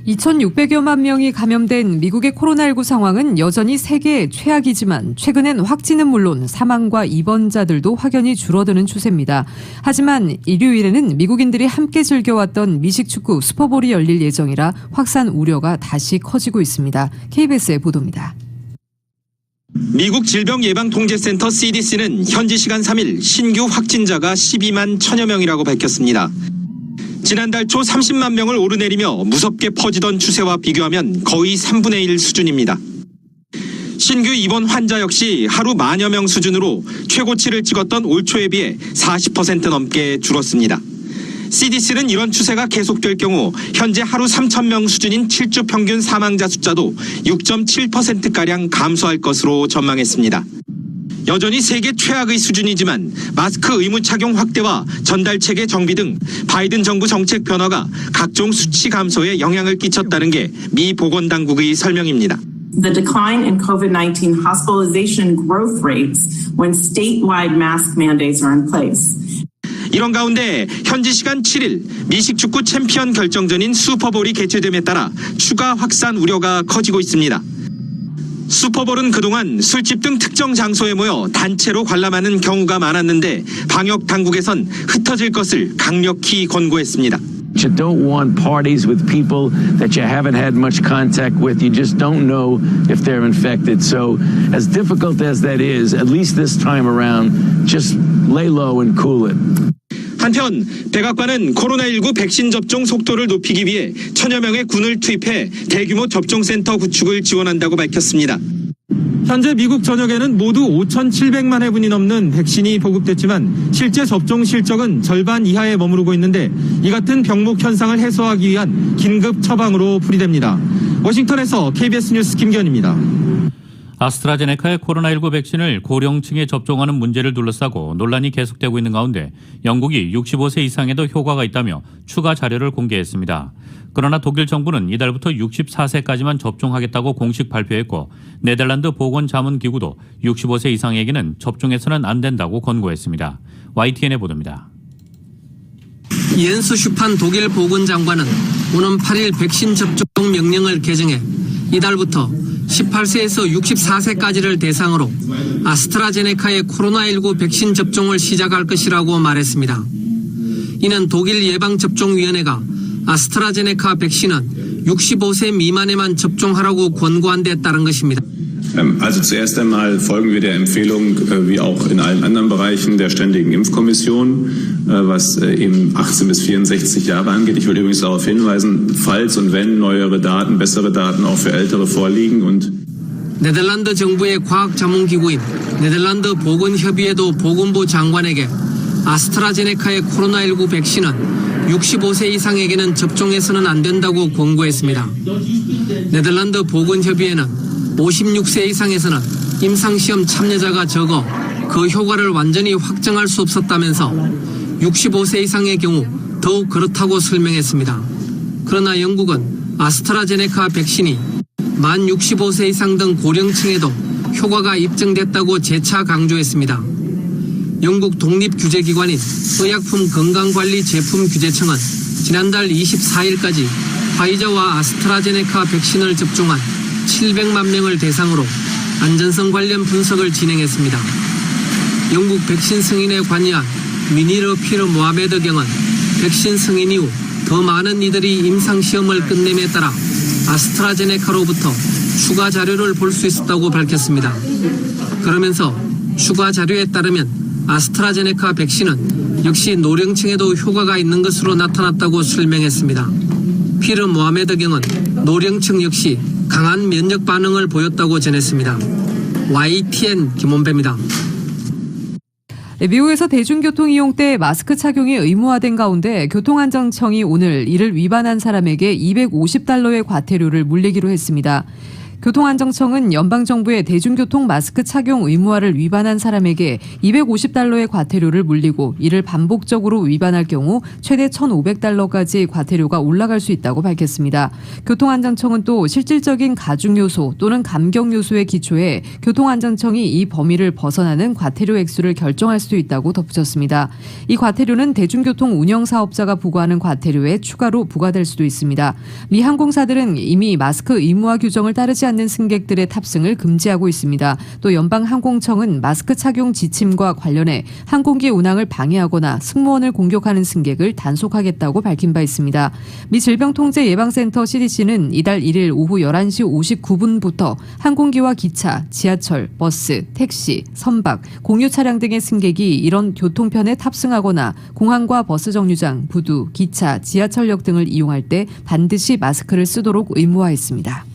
2,600여만 명이 감염된 미국의 코로나19 상황은 여전히 세계 최악이지만 최근엔 확진은 물론 사망과 입원자들도 확연히 줄어드는 추세입니다. 하지만 일요일에는 미국인들이 함께 즐겨왔던 미식축구 슈퍼볼이 열릴 예정이라 확산 우려가 다시 커지고 있습니다. KBS의 보도입니다. 미국 질병예방통제센터 CDC는 현지 시간 3일 신규 확진자가 12만 1000여 명이라고 밝혔습니다. 지난달 초 30만 명을 오르내리며 무섭게 퍼지던 추세와 비교하면 거의 3분의 1 수준입니다. 신규 입원 환자 역시 하루 10,000여 명 수준으로 최고치를 찍었던 올 초에 비해 40% 넘게 줄었습니다. CDC는 이런 추세가 계속될 경우 현재 하루 3,000명 수준인 7주 평균 사망자 숫자도 6.7%가량 감소할 것으로 전망했습니다. 여전히 세계 최악의 수준이지만 마스크 의무 착용 확대와 전달체계 정비 등 바이든 정부 정책 변화가 각종 수치 감소에 영향을 끼쳤다는 게 미 보건당국의 설명입니다. The decline in COVID-19 hospitalization growth rates when statewide mask mandates are in place. 이런 가운데 현지 시간 7일 미식축구 챔피언 결정전인 슈퍼볼이 개최됨에 따라 추가 확산 우려가 커지고 있습니다. 슈퍼볼은 그동안 술집 등 특정 장소에 모여 단체로 관람하는 경우가 많았는데 방역 당국에선 흩어질 것을 강력히 권고했습니다. You don't want parties with people that you haven't had much contact with. You just don't know if they're infected. So as difficult as that is, at least this time around, just lay low and cool it. 한편 백악관은 코로나19 백신 접종 속도를 높이기 위해 1000여 명의 군을 투입해 대규모 접종센터 구축을 지원한다고 밝혔습니다. 현재 미국 전역에는 모두 5,700만 회분이 넘는 백신이 보급됐지만 실제 접종 실적은 절반 이하에 머무르고 있는데 이 같은 병목 현상을 해소하기 위한 긴급 처방으로 풀이됩니다. 워싱턴에서 KBS 뉴스 김기현입니다. 아스트라제네카의 코로나19 백신을 고령층에 접종하는 문제를 둘러싸고 논란이 계속되고 있는 가운데 영국이 65세 이상에도 효과가 있다며 추가 자료를 공개했습니다. 그러나 독일 정부는 이달부터 64세까지만 접종하겠다고 공식 발표했고 네덜란드 보건자문기구도 65세 이상에게는 접종해서는 안 된다고 권고했습니다. YTN의 보도입니다. 옌스 슈판 독일 보건장관은 오는 8일 백신 접종 명령을 개정해 이달부터 18세에서 64세까지를 대상으로 아스트라제네카의 코로나19 백신 접종을 시작할 것이라고 말했습니다. 이는 독일 예방접종위원회가 아스트라제네카 백신은 65세 미만에만 접종하라고 권고한 데 따른 것입니다. Also zuerst einmal folgen wir der Empfehlung, wie auch in allen anderen Bereichen der Ständigen Impfkommission, was eben 18 bis 64 Jahre angeht. Ich will übrigens darauf hinweisen, falls und wenn neuere Daten, bessere Daten auch für Ältere vorliegen und 네덜란드 정부의 과학자문기구인 네덜란드 보건협의회도 보건부 장관에게 아스트라제네카의 코로나19 백신은 65세 이상에게는 접종해서는 안 된다고 권고했습니다. 네덜란드 보건협의회는 56세 이상에서는 임상시험 참여자가 적어 그 효과를 완전히 확정할 수 없었다면서 65세 이상의 경우 더욱 그렇다고 설명했습니다. 그러나 영국은 아스트라제네카 백신이 만 65세 이상 등 고령층에도 효과가 입증됐다고 재차 강조했습니다. 영국 독립규제기관인 의약품 건강관리제품규제청은 지난달 24일까지 화이자와 아스트라제네카 백신을 접종한 700만 명을 대상으로 안전성 관련 분석을 진행했습니다. 영국 백신 승인에 관여한 미니르 피르 모하메드 경은 백신 승인 이후 더 많은 이들이 임상시험을 끝냄에 따라 아스트라제네카로부터 추가 자료를 볼 수 있었다고 밝혔습니다. 그러면서 추가 자료에 따르면 아스트라제네카 백신은 역시 노령층에도 효과가 있는 것으로 나타났다고 설명했습니다. 피르 모하메드 경은 노령층 역시 강한 면역 반응을 보였다고 전했습니다. YTN 김원배입니다. 미국에서 대중교통 이용 때 마스크 착용이 의무화된 가운데 교통안전청이 오늘 이를 위반한 사람에게 $250의 과태료를 물리기로 했습니다. 교통안전청은 연방정부의 대중교통 마스크 착용 의무화를 위반한 사람에게 $250의 과태료를 물리고 이를 반복적으로 위반할 경우 최대 $1,500까지 과태료가 올라갈 수 있다고 밝혔습니다. 교통안전청은 또 실질적인 가중요소 또는 감경요소에 기초해 교통안전청이 이 범위를 벗어나는 과태료 액수를 결정할 수 있다고 덧붙였습니다. 이 과태료는 대중교통 운영사업자가 부과하는 과태료에 추가로 부과될 수도 있습니다. 미 항공사들은 이미 마스크 의무화 규정을 따르지 않는 승객들의 탑승을 금지하고 있습니다. 또 연방항공청은 마스크 착용 지침과 관련해 항공기 운항을 방해하거나 승무원을 공격하는 승객을 단속하겠다고 밝힌 바 있습니다. 미 질병통제예방센터 CDC는 이달 1일 오후 11시 59분부터 항공기와 기차, 지하철, 버스, 택시, 선박, 공유 차량 등의 승객이 이런 교통편에 탑승하거나 공항과 버스 정류장, 부두, 기차, 지하철역 등을 이용할 때 반드시 마스크를 쓰도록 의무화했습니다.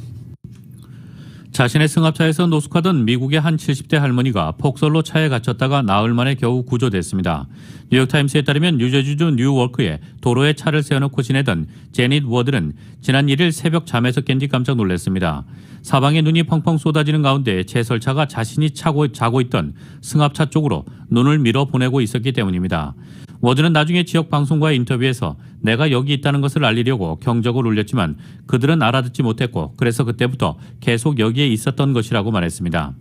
자신의 승합차에서 노숙하던 미국의 한 70대 할머니가 폭설로 차에 갇혔다가 나흘 만에 겨우 구조됐습니다. 뉴욕타임스에 따르면 뉴저지주 뉴워크에 도로에 차를 세워놓고 지내던 제닛 워드는 지난 1일 새벽 잠에서 깬 뒤 깜짝 놀랐습니다. 사방에 눈이 펑펑 쏟아지는 가운데 제설차가 자신이 자고 있던 승합차 쪽으로 눈을 밀어 보내고 있었기 때문입니다. 워드는 나중에 지역 방송과의 인터뷰에서 내가 여기 있다는 것을 알리려고 경적을 울렸지만 그들은 알아듣지 못했고 그래서 그때부터 계속 여기에 있었던 것이라고 말했습니다.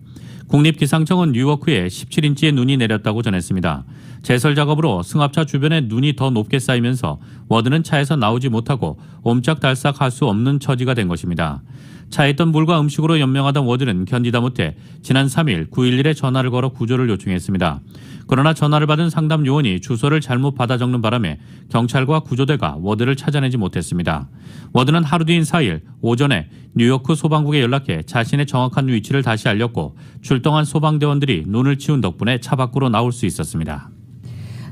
국립기상청은 뉴워크에 17인치의 눈이 내렸다고 전했습니다. 제설 작업으로 승합차 주변에 눈이 더 높게 쌓이면서 워드는 차에서 나오지 못하고 옴짝달싹할 수 없는 처지가 된 것입니다. 차에 있던 물과 음식으로 연명하던 워드는 견디다 못해 지난 3일 911에 전화를 걸어 구조를 요청했습니다. 그러나 전화를 받은 상담 요원이 주소를 잘못 받아 적는 바람에 경찰과 구조대가 워드를 찾아내지 못했습니다. 워드는 하루 뒤인 4일 오전에 뉴요크 소방국에 연락해 자신의 정확한 위치를 다시 알렸고 출동한 소방대원들이 눈을 치운 덕분에 차 밖으로 나올 수 있었습니다.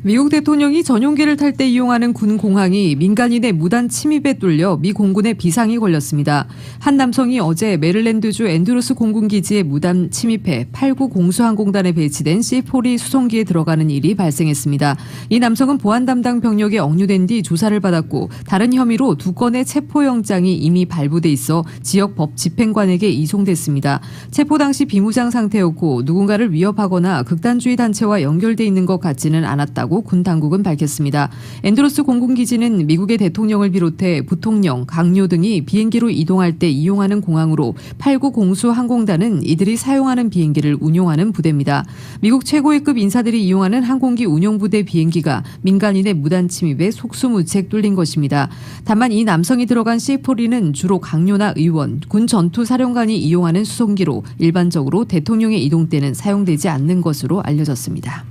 미국 대통령이 전용기를 탈 때 이용하는 군 공항이 민간인의 무단 침입에 뚫려 미 공군에 비상이 걸렸습니다. 한 남성이 어제 메릴랜드주 앤드루스 공군기지에 무단 침입해 89 공수항공단에 배치된 C-4리 수송기에 들어가는 일이 발생했습니다. 이 남성은 보안 담당 병력에 억류된 뒤 조사를 받았고 다른 혐의로 2건의 체포영장이 이미 발부돼 있어 지역 법 집행관에게 이송됐습니다. 체포 당시 비무장 상태였고 누군가를 위협하거나 극단주의 단체와 연결돼 있는 것 같지는 않았다고 군 당국은 밝혔습니다. 앤드루스 공군기지는 미국의 대통령을 비롯해 부통령, 강요 등이 비행기로 이동할 때 이용하는 공항으로 89 공수항공단은 이들이 사용하는 비행기를 운용하는 부대입니다. 미국 최고위급 인사들이 이용하는 항공기 운용부대 비행기가 민간인의 무단 침입에 속수무책 뚫린 것입니다. 다만 이 남성이 들어간 C-4리는 주로 강요나 의원, 군 전투사령관이 이용하는 수송기로 일반적으로 대통령의 이동 때는 사용되지 않는 것으로 알려졌습니다.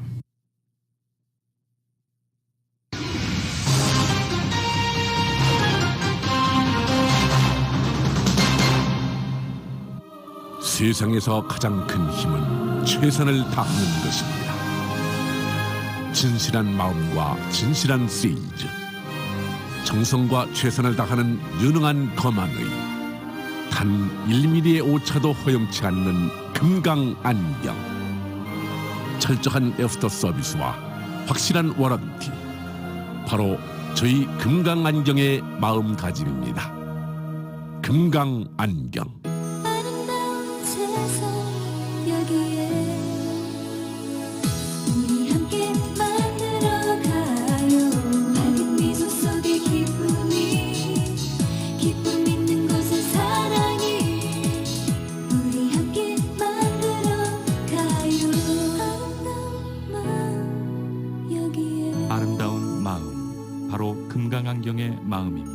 세상에서 가장 큰 힘은 최선을 다하는 것입니다. 진실한 마음과 진실한 세일즈, 정성과 최선을 다하는 유능한 검안의 단 1mm의 오차도 허용치 않는 금강안경, 철저한 애프터 서비스와 확실한 워런티, 바로 저희 금강안경의 마음가짐입니다. 금강안경. 아름다운 마음, 바로 금강안경의 마음입니다.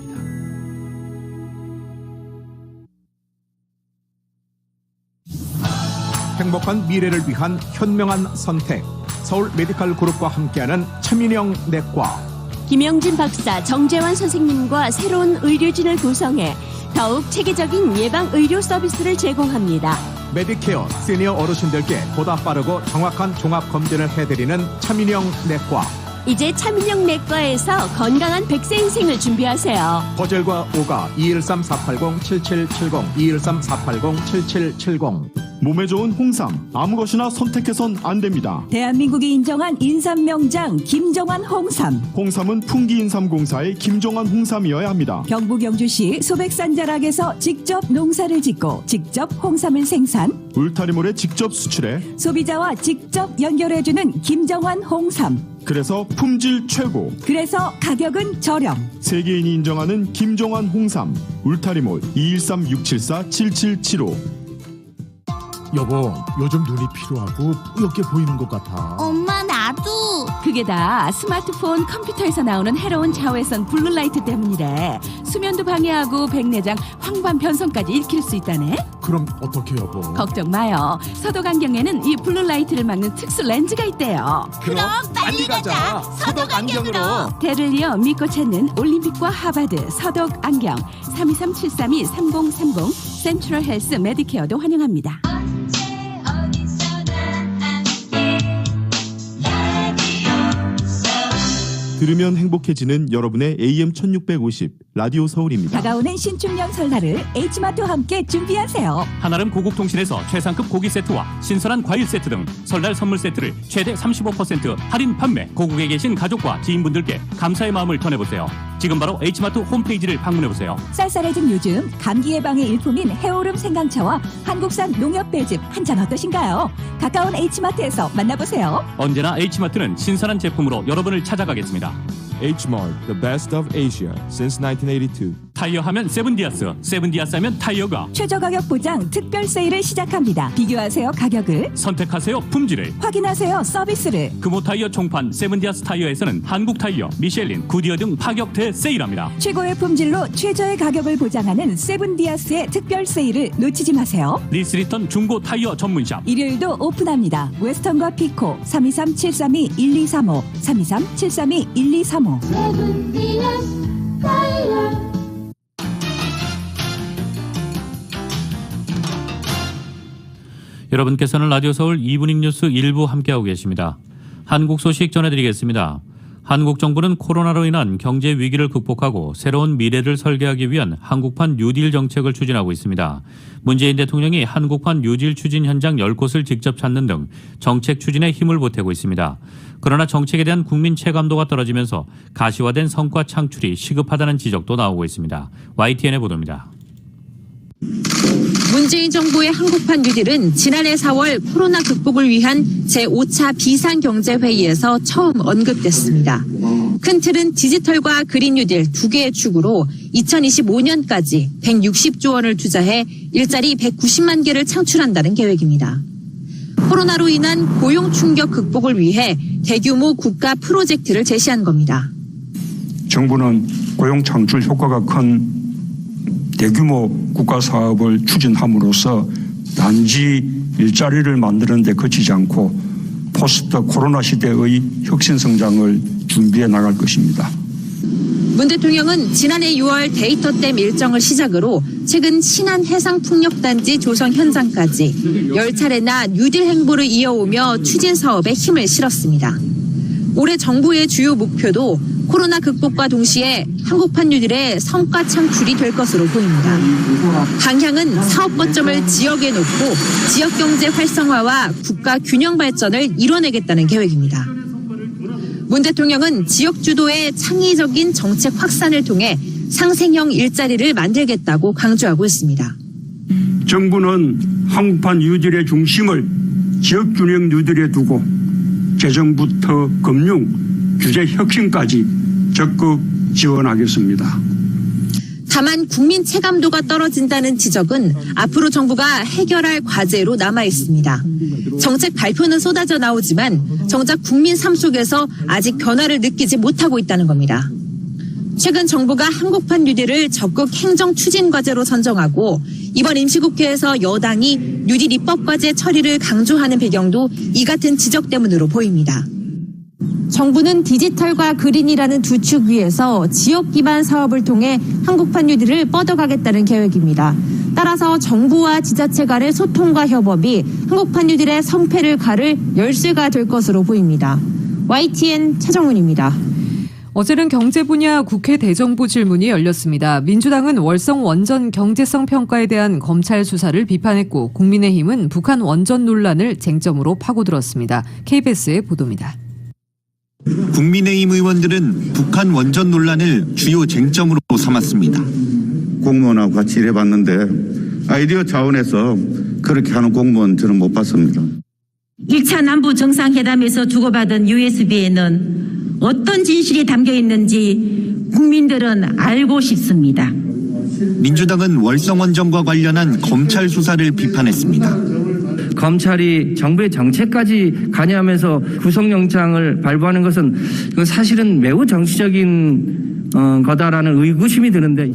행복한 미래를 위한 현명한 선택, 서울 메디칼 그룹과 함께하는 차민영 내과. 김영진 박사, 정재환 선생님과 새로운 의료진을 구성해 더욱 체계적인 예방 의료 서비스를 제공합니다. 메디케어 시니어 어르신들께 보다 빠르고 정확한 종합 검진을 해드리는 차민영 내과. 이제 차민영 내과에서 건강한 100세 인생을 준비하세요. 거젤과 오가 213-480-7770, 213-480-7770. 몸에 좋은 홍삼, 아무 것이나 선택해선 안 됩니다. 대한민국이 인정한 인삼 명장 김정환 홍삼. 홍삼은 풍기인삼공사의 김정환 홍삼이어야 합니다. 경북 영주시 소백산자락에서 직접 농사를 짓고 직접 홍삼을 생산, 울타리몰에 직접 수출해 소비자와 직접 연결해주는 김정환 홍삼. 그래서 품질 최고, 그래서 가격은 저렴. 세계인이 인정하는 김정환 홍삼. 울타리몰 213-674-7775. 여보, 요즘 눈이 피로하고 뿌옇게 보이는 것 같아. 엄마, 나도. 그게 다 스마트폰, 컴퓨터에서 나오는 해로운 자외선 블루라이트 때문이래. 수면도 방해하고 백내장, 황반 변성까지 일으킬 수 있다네. 그럼 어떻게 여보? 걱정 마요. 서독안경에는 이 블루라이트를 막는 특수 렌즈가 있대요. 그럼 빨리 가자. 서독안경으로. 대를 이어 믿고 찾는 올림픽과 하버드 서독안경 323-732-3030 센트럴 헬스 메디케어도 환영합니다. 들으면 행복해지는 여러분의 AM 1650 라디오 서울입니다. 다가오는 신축년 설날을 H마트와 함께 준비하세요. 한아름 고국통신에서 최상급 고기 세트와 신선한 과일 세트 등 설날 선물 세트를 최대 35% 할인 판매. 고국에 계신 가족과 지인분들께 감사의 마음을 전해보세요. 지금 바로 H마트 홈페이지를 방문해보세요. 쌀쌀해진 요즘 감기 예방의 일품인 해오름 생강차와 한국산 농협 배즙 한 잔 어떠신가요? 가까운 H마트에서 만나보세요. 언제나 H마트는 신선한 제품으로 여러분을 찾아가겠습니다. Hmart, the best of Asia since 1982. 타이어 하면 세븐디아스, 세븐디아스 하면 타이어가 최저 가격 보장 특별 세일을 시작합니다. 비교하세요 가격을, 선택하세요 품질을, 확인하세요 서비스를. 금호 타이어 총판 세븐디아스 타이어에서는 한국 타이어, 미셸린, 구디어 등 파격 대세일합니다. 최고의 품질로 최저의 가격을 보장하는 세븐디아스의 특별 세일을 놓치지 마세요. 리스리턴 중고 타이어 전문샵 일요일도 오픈합니다. 웨스턴과 피코 323-732-1235, 323-732-1235. 여러분께서는 라디오 서울 이브닝 뉴스 일부 함께하고 계십니다. 한국 소식 전해드리겠습니다. 한국 정부는 코로나로 인한 경제 위기를 극복하고 새로운 미래를 설계하기 위한 한국판 뉴딜 정책을 추진하고 있습니다. 문재인 대통령이 한국판 뉴딜 추진 현장 10곳을 직접 찾는 등 정책 추진에 힘을 보태고 있습니다. 그러나 정책에 대한 국민 체감도가 떨어지면서 가시화된 성과 창출이 시급하다는 지적도 나오고 있습니다. YTN의 보도입니다. 문재인 정부의 한국판 뉴딜은 지난해 4월 코로나 극복을 위한 제5차 비상경제회의에서 처음 언급됐습니다. 큰 틀은 디지털과 그린 뉴딜 두 개의 축으로 2025년까지 160조 원을 투자해 일자리 190만 개를 창출한다는 계획입니다. 코로나로 인한 고용 충격 극복을 위해 대규모 국가 프로젝트를 제시한 겁니다. 정부는 고용 창출 효과가 큰 대규모 국가 사업을 추진함으로써 단지 일자리를 만드는 데 그치지 않고 포스트 코로나 시대의 혁신 성장을 준비해 나갈 것입니다. 문 대통령은 지난해 6월 데이터댐 일정을 시작으로 최근 신안 해상풍력단지 조성 현장까지 10차례나 뉴딜 행보를 이어오며 추진 사업에 힘을 실었습니다. 올해 정부의 주요 목표도 코로나 극복과 동시에 한국판 뉴딜의 성과 창출이 될 것으로 보입니다. 방향은 사업 거점을 지역에 놓고 지역 경제 활성화와 국가 균형 발전을 이뤄내겠다는 계획입니다. 문 대통령은 지역 주도의 창의적인 정책 확산을 통해 상생형 일자리를 만들겠다고 강조하고 있습니다. 정부는 한국판 뉴딜의 중심을 지역 균형 뉴딜에 두고 재정부터 금융, 규제 혁신까지 적극 지원하겠습니다. 다만 국민 체감도가 떨어진다는 지적은 앞으로 정부가 해결할 과제로 남아 있습니다. 정책 발표는 쏟아져 나오지만 정작 국민 삶 속에서 아직 변화를 느끼지 못하고 있다는 겁니다. 최근 정부가 한국판 뉴딜을 적극 행정 추진 과제로 선정하고 이번 임시국회에서 여당이 뉴딜 입법 과제 처리를 강조하는 배경도 이 같은 지적 때문으로 보입니다. 정부는 디지털과 그린이라는 두 축 위에서 지역 기반 사업을 통해 한국판 뉴딜을 뻗어가겠다는 계획입니다. 따라서 정부와 지자체 간의 소통과 협업이 한국판 뉴딜의 성패를 가를 열쇠가 될 것으로 보입니다. YTN 최정훈입니다. 어제는 경제 분야 국회 대정부 질문이 열렸습니다. 민주당은 월성 원전 경제성 평가에 대한 검찰 수사를 비판했고 국민의힘은 북한 원전 논란을 쟁점으로 파고들었습니다. KBS의 보도입니다. 국민의힘 의원들은 북한 원전 논란을 주요 쟁점으로 삼았습니다. 공무원하고 같이 일해봤는데 아이디어 차원에서 그렇게 하는 공무원 저는 못 봤습니다. 1차 남북 정상회담에서 주고받은 USB에는 어떤 진실이 담겨 있는지 국민들은 알고 싶습니다. 민주당은 월성 원전과 관련한 검찰 수사를 비판했습니다. 검찰이 정부의 정책까지 관여하면서 구속영장을 발부하는 것은 사실은 매우 정치적인 거다라는 의구심이 드는데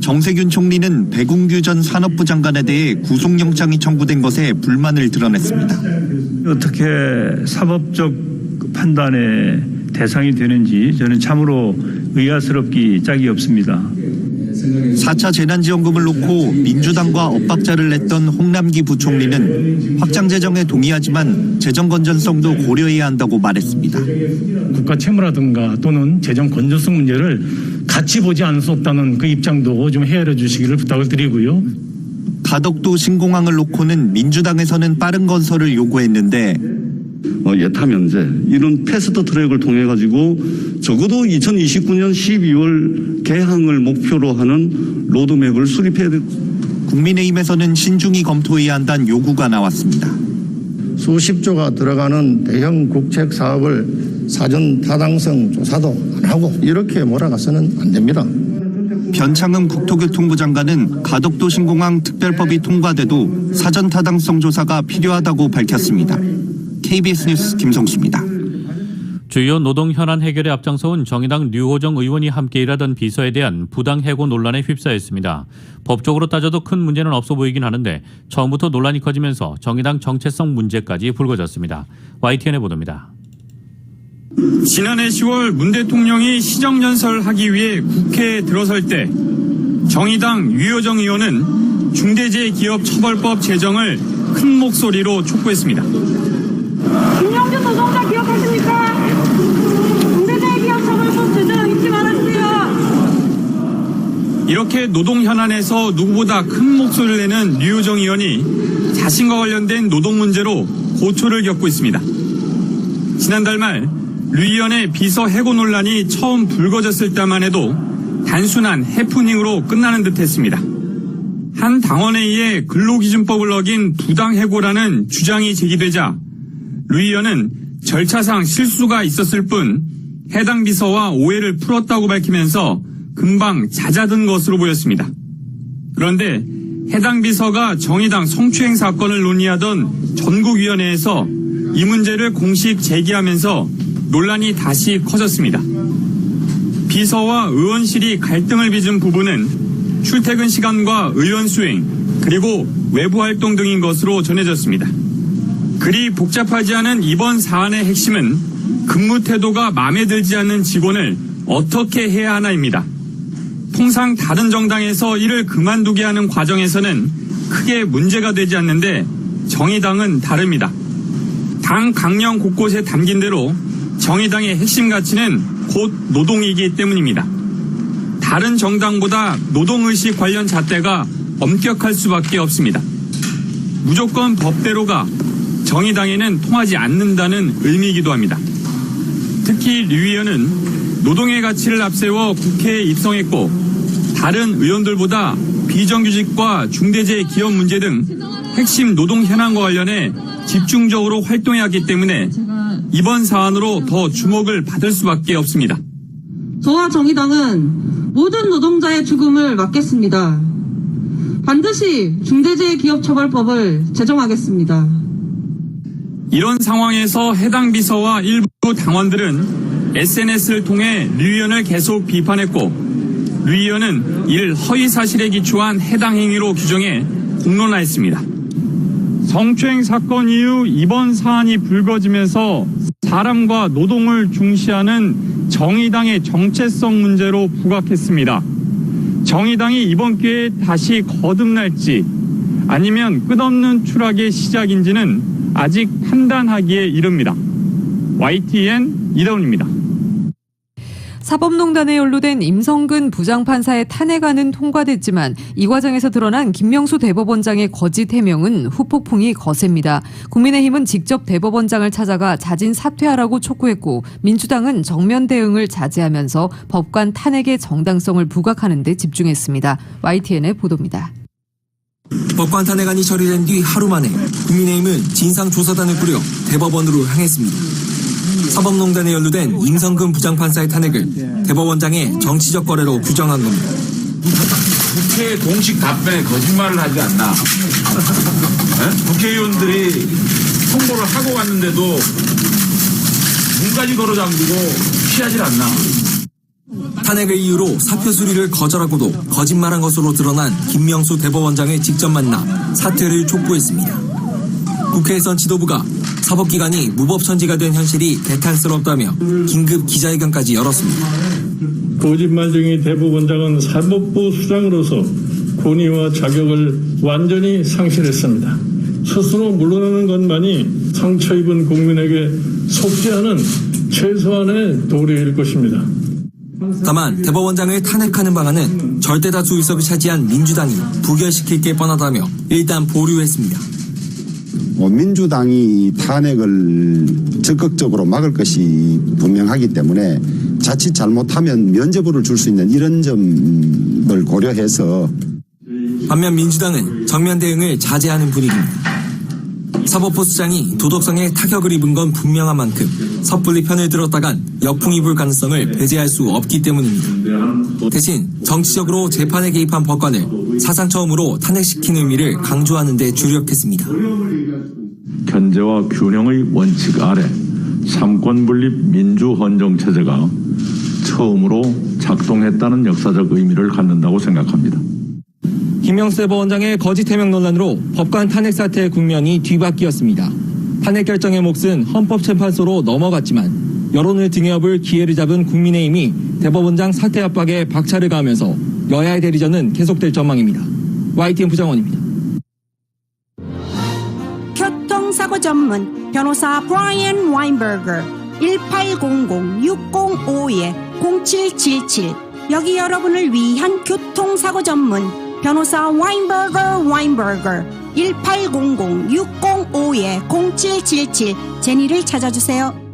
정세균 총리는 백운규 전 산업부 장관에 대해 구속영장이 청구된 것에 불만을 드러냈습니다. 어떻게 사법적 판단의 대상이 되는지 저는 참으로 의아스럽기 짝이 없습니다. 4차 재난지원금을 놓고 민주당과 엇박자를 냈던 홍남기 부총리는 확장 재정에 동의하지만 재정 건전성도 고려해야 한다고 말했습니다. 국가 채무라든가 또는 재정 건전성 문제를 같이 보지 않을 수 없다는 그 입장도 좀 헤아려 주시기를 부탁을 드리고요. 가덕도 신공항을 놓고는 민주당에서는 빠른 건설을 요구했는데 예타 면제 이런 패스트 트랙을 통해 가지고 적어도 2029년 12월 개항을 목표로 하는 로드맵을 수립해야 돼. 국민의힘에서는 신중히 검토해야 한다는 요구가 나왔습니다. 수십조가 들어가는 대형 국책 사업을 사전 타당성 조사도 안 하고 이렇게 몰아가서는 안 됩니다. 변창흠 국토교통부 장관은 가덕도 신공항 특별법이 통과돼도 사전 타당성 조사가 필요하다고 밝혔습니다. KBS 뉴스 김성수입니다. 주요 노동 현안 해결에 앞장서온 정의당 류호정 의원이 함께 일하던 비서에 대한 부당 해고 논란에 휩싸였습니다. 법적으로 따져도 큰 문제는 없어 보이긴 하는데 처음부터 논란이 커지면서 정의당 정체성 문제까지 불거졌습니다. YTN의 보도입니다. 지난해 10월 문 대통령이 시정연설하기 위해 국회에 들어설 때 정의당 류호정 의원은 중대재해기업처벌법 제정을 큰 목소리로 촉구했습니다. 김영주 노동자 기억하십니까? 중대재해기업처벌법 제정 잊지 말아주세요. 이렇게 노동 현안에서 누구보다 큰 목소리를 내는 류호정 의원이 자신과 관련된 노동 문제로 고초를 겪고 있습니다. 지난달 말 류 의원의 비서 해고 논란이 처음 불거졌을 때만 해도 단순한 해프닝으로 끝나는 듯했습니다. 한 당원회의에 근로기준법을 어긴 부당해고라는 주장이 제기되자 류 의원은 절차상 실수가 있었을 뿐 해당 비서와 오해를 풀었다고 밝히면서 금방 잦아든 것으로 보였습니다. 그런데 해당 비서가 정의당 성추행 사건을 논의하던 전국위원회에서 이 문제를 공식 제기하면서 논란이 다시 커졌습니다. 비서와 의원실이 갈등을 빚은 부분은 출퇴근 시간과 의원 수행, 그리고 외부 활동 등인 것으로 전해졌습니다. 그리 복잡하지 않은 이번 사안의 핵심은 근무 태도가 마음에 들지 않는 직원을 어떻게 해야 하나입니다. 통상 다른 정당에서 이를 그만두게 하는 과정에서는 크게 문제가 되지 않는데 정의당은 다릅니다. 당 강령 곳곳에 담긴 대로 정의당의 핵심 가치는 곧 노동이기 때문입니다. 다른 정당보다 노동의식 관련 잣대가 엄격할 수밖에 없습니다. 무조건 법대로가 정의당에는 통하지 않는다는 의미이기도 합니다. 특히 류 의원은 노동의 가치를 앞세워 국회에 입성했고 다른 의원들보다 비정규직과 중대재해 기업 문제 등 핵심 노동 현안과 관련해 집중적으로 활동해왔기 때문에 이번 사안으로 더 주목을 받을 수밖에 없습니다. 저와 정의당은 모든 노동자의 죽음을 막겠습니다. 반드시 중대재해기업처벌법을 제정하겠습니다. 이런 상황에서 해당 비서와 일부 당원들은 SNS를 통해 류 의원을 계속 비판했고 류 의원은 이를 허위 사실에 기초한 해당 행위로 규정해 공론화했습니다. 성추행 사건 이후 이번 사안이 불거지면서 사람과 노동을 중시하는 정의당의 정체성 문제로 부각했습니다. 정의당이 이번 기회에 다시 거듭날지 아니면 끝없는 추락의 시작인지는 아직 판단하기에 이릅니다. YTN 이다운입니다. 사법농단에 연루된 임성근 부장판사의 탄핵안은 통과됐지만 이 과정에서 드러난 김명수 대법원장의 거짓 해명은 후폭풍이 거셉니다. 국민의힘은 직접 대법원장을 찾아가 자진 사퇴하라고 촉구했고 민주당은 정면 대응을 자제하면서 법관 탄핵의 정당성을 부각하는 데 집중했습니다. YTN의 보도입니다. 법관 탄핵안이 처리된 뒤 하루 만에 국민의힘은 진상조사단을 꾸려 대법원으로 향했습니다. 사법농단에 연루된 임성근 부장판사의 탄핵을 대법원장의 정치적 거래로 규정한 겁니다. 국회 공식 답변에 거짓말을 하지 않나. 국회의원들이 통보를 하고 갔는데도 문까지 걸어 잠그고 피하질 않나. 탄핵을 이유로 사표 수리를 거절하고도 거짓말한 것으로 드러난 김명수 대법원장을 직접 만나 사퇴를 촉구했습니다. 국회에선 지도부가 사법기관이 무법천지가 된 현실이 개탄스럽다며 긴급 기자회견까지 열었습니다. 거짓말쟁이 대법원장은 사법부 수장으로서 권위와 자격을 완전히 상실했습니다. 스스로 물러나는 것만이 상처 입은 국민에게 속죄하는 최소한의 도리일 것입니다. 다만 대법원장을 탄핵하는 방안은 절대다수 의석을 차지한 민주당이 부결시킬 게 뻔하다며 일단 보류했습니다. 민주당이 탄핵을 적극적으로 막을 것이 분명하기 때문에 자칫 잘못하면 면죄부를 줄 수 있는 이런 점을 고려해서 반면 민주당은 정면 대응을 자제하는 분위기입니다. 사법부 수장이 도덕성에 타격을 입은 건 분명한 만큼 섣불리 편을 들었다간 역풍이 불 가능성을 배제할 수 없기 때문입니다. 대신 정치적으로 재판에 개입한 법관을 사상 처음으로 탄핵시키는 의미를 강조하는 데 주력했습니다. 견제와 균형의 원칙 아래 삼권분립 민주헌정체제가 처음으로 작동했다는 역사적 의미를 갖는다고 생각합니다. 김명수 대법원장의 거짓 해명 논란으로 법관 탄핵 사태의 국면이 뒤바뀌었습니다. 탄핵 결정의 몫은 헌법재판소로 넘어갔지만 여론을 등에 업을 기회를 잡은 국민의힘이 대법원장 사퇴 압박에 박차를 가하면서 여야의 대리전은 계속될 전망입니다. YTN 부장원입니다. 교통사고 전문 변호사 브라이언 와인버거 1800-605-0777 여기 여러분을 위한 교통사고 전문 변호사 와인버거 1800-605-0777 제니를 찾아주세요.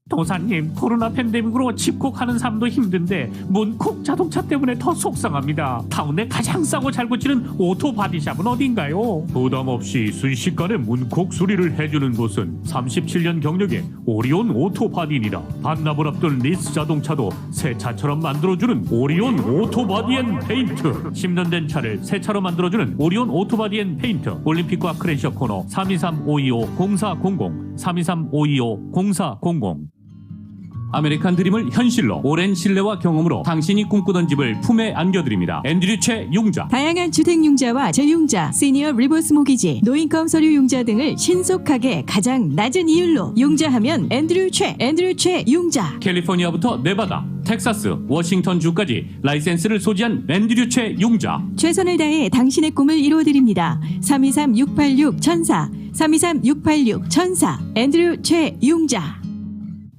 도사님, 코로나 팬데믹으로 집콕하는 삶도 힘든데 문콕 자동차 때문에 더 속상합니다. 타운에 가장 싸고 잘 고치는 오토 바디샵은 어딘가요? 부담 없이 순식간에 문콕 수리를 해주는 곳은 37년 경력의 오리온 오토 바디입니다. 반납을 앞둔 리스 자동차도 새 차처럼 만들어주는 오리온 오토 바디 앤 페인트. 10년 된 차를 새 차로 만들어주는 오리온 오토 바디 앤 페인트. 올림픽과 크레셔 코너 323-525-0400 323-525-0400. 아메리칸 드림을 현실로 오랜 신뢰와 경험으로 당신이 꿈꾸던 집을 품에 안겨드립니다. 앤드류 최 융자. 다양한 주택융자와 재융자, 시니어 리버스 모기지, 노인컴 서류 융자 등을 신속하게 가장 낮은 이율로 융자하면 앤드류 최 융자. 캘리포니아부터 네바다, 텍사스, 워싱턴 주까지 라이센스를 소지한 앤드류 최 융자. 최선을 다해 당신의 꿈을 이루어드립니다. 323-686-1004 323-686-1004 앤드류 최 융자.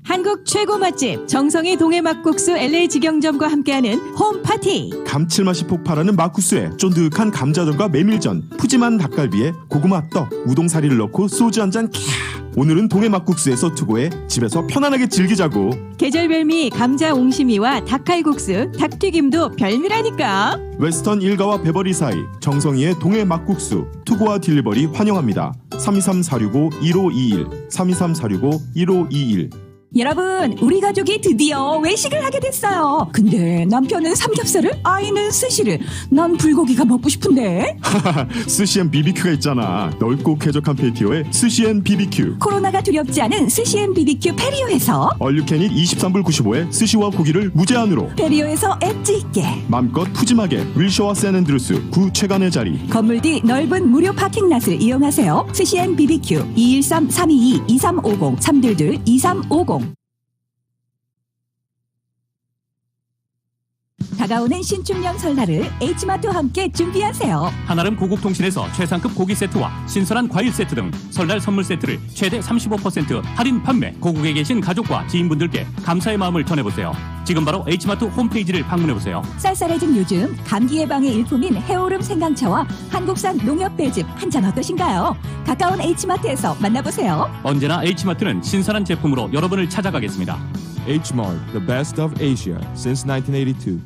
한국 최고 맛집 정성이 동해 막국수 LA 직영점과 함께하는 홈파티. 감칠맛이 폭발하는 막국수에 쫀득한 감자전과 메밀전, 푸짐한 닭갈비에 고구마 떡, 우동사리를 넣고 소주 한잔 캬. 오늘은 동해 막국수에서 투고해 집에서 편안하게 즐기자고. 계절 별미 감자 옹심이와 닭칼국수, 닭튀김도 별미라니까. 웨스턴 일가와 베버리 사이 정성이의 동해 막국수 투고와 딜리버리 환영합니다. 323-465-1521 323-465-1521. 여러분, 우리 가족이 드디어 외식을 하게 됐어요. 근데 남편은 삼겹살을, 아이는 스시를. 난 불고기가 먹고 싶은데. 스시앤 BBQ가 있잖아. 넓고 쾌적한 패티오에 스시앤 BBQ. 코로나가 두렵지 않은 스시앤 BBQ 페리오에서 얼류캔이 23불 95에 스시와 고기를 무제한으로. 페리오에서 엣지 있게 맘껏 푸짐하게 윌셔와 샌앤드루스 구 최간의 자리. 건물 뒤 넓은 무료 파킹랏을 이용하세요. 스시앤 BBQ 213-322-2350 322-2350. 다가오는 신축년 설날을 H마트와 함께 준비하세요. 한아름 고국통신에서 최상급 고기 세트와 신선한 과일 세트 등 설날 선물 세트를 최대 35% 할인 판매. 고국에 계신 가족과 지인분들께 감사의 마음을 전해보세요. 지금 바로 H마트 홈페이지를 방문해보세요. 쌀쌀해진 요즘 감기 예방의 일품인 해오름 생강차와 한국산 농협 배즙 한 잔 어떠신가요? 가까운 H마트에서 만나보세요. 언제나 H마트는 신선한 제품으로 여러분을 찾아가겠습니다. Hmart, the best of Asia since 1982.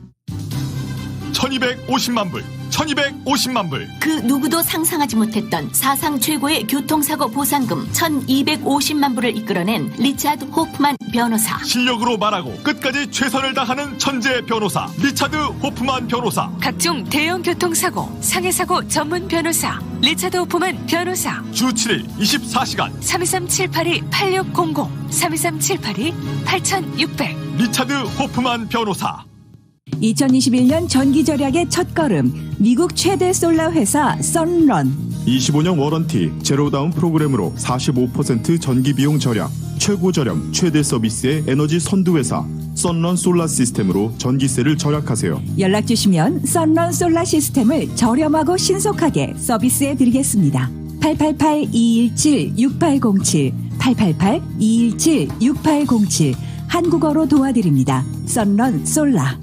1250만 불, 1250만 불. 그 누구도 상상하지 못했던 사상 최고의 교통사고 보상금 1250만 불을 이끌어낸 리차드 호프만 변호사. 실력으로 말하고 끝까지 최선을 다하는 천재 변호사 리차드 호프만 변호사. 각종 대형 교통사고, 상해사고 전문 변호사 리차드 호프만 변호사. 주 7일 24시간 323-782-8600 323-782-8600 리차드 호프만 변호사. 2021년 전기 절약의 첫걸음, 미국 최대 솔라 회사 선런. 25년 워런티 제로다운 프로그램으로 45% 전기 비용 절약, 최고 저렴 최대 서비스의 에너지 선두 회사 썬런 솔라 시스템으로 전기세를 절약하세요. 연락 주시면 선런 솔라 시스템을 저렴하고 신속하게 서비스해 드리겠습니다. 888-217-6807 888-217-6807 한국어로 도와드립니다. 선런 솔라.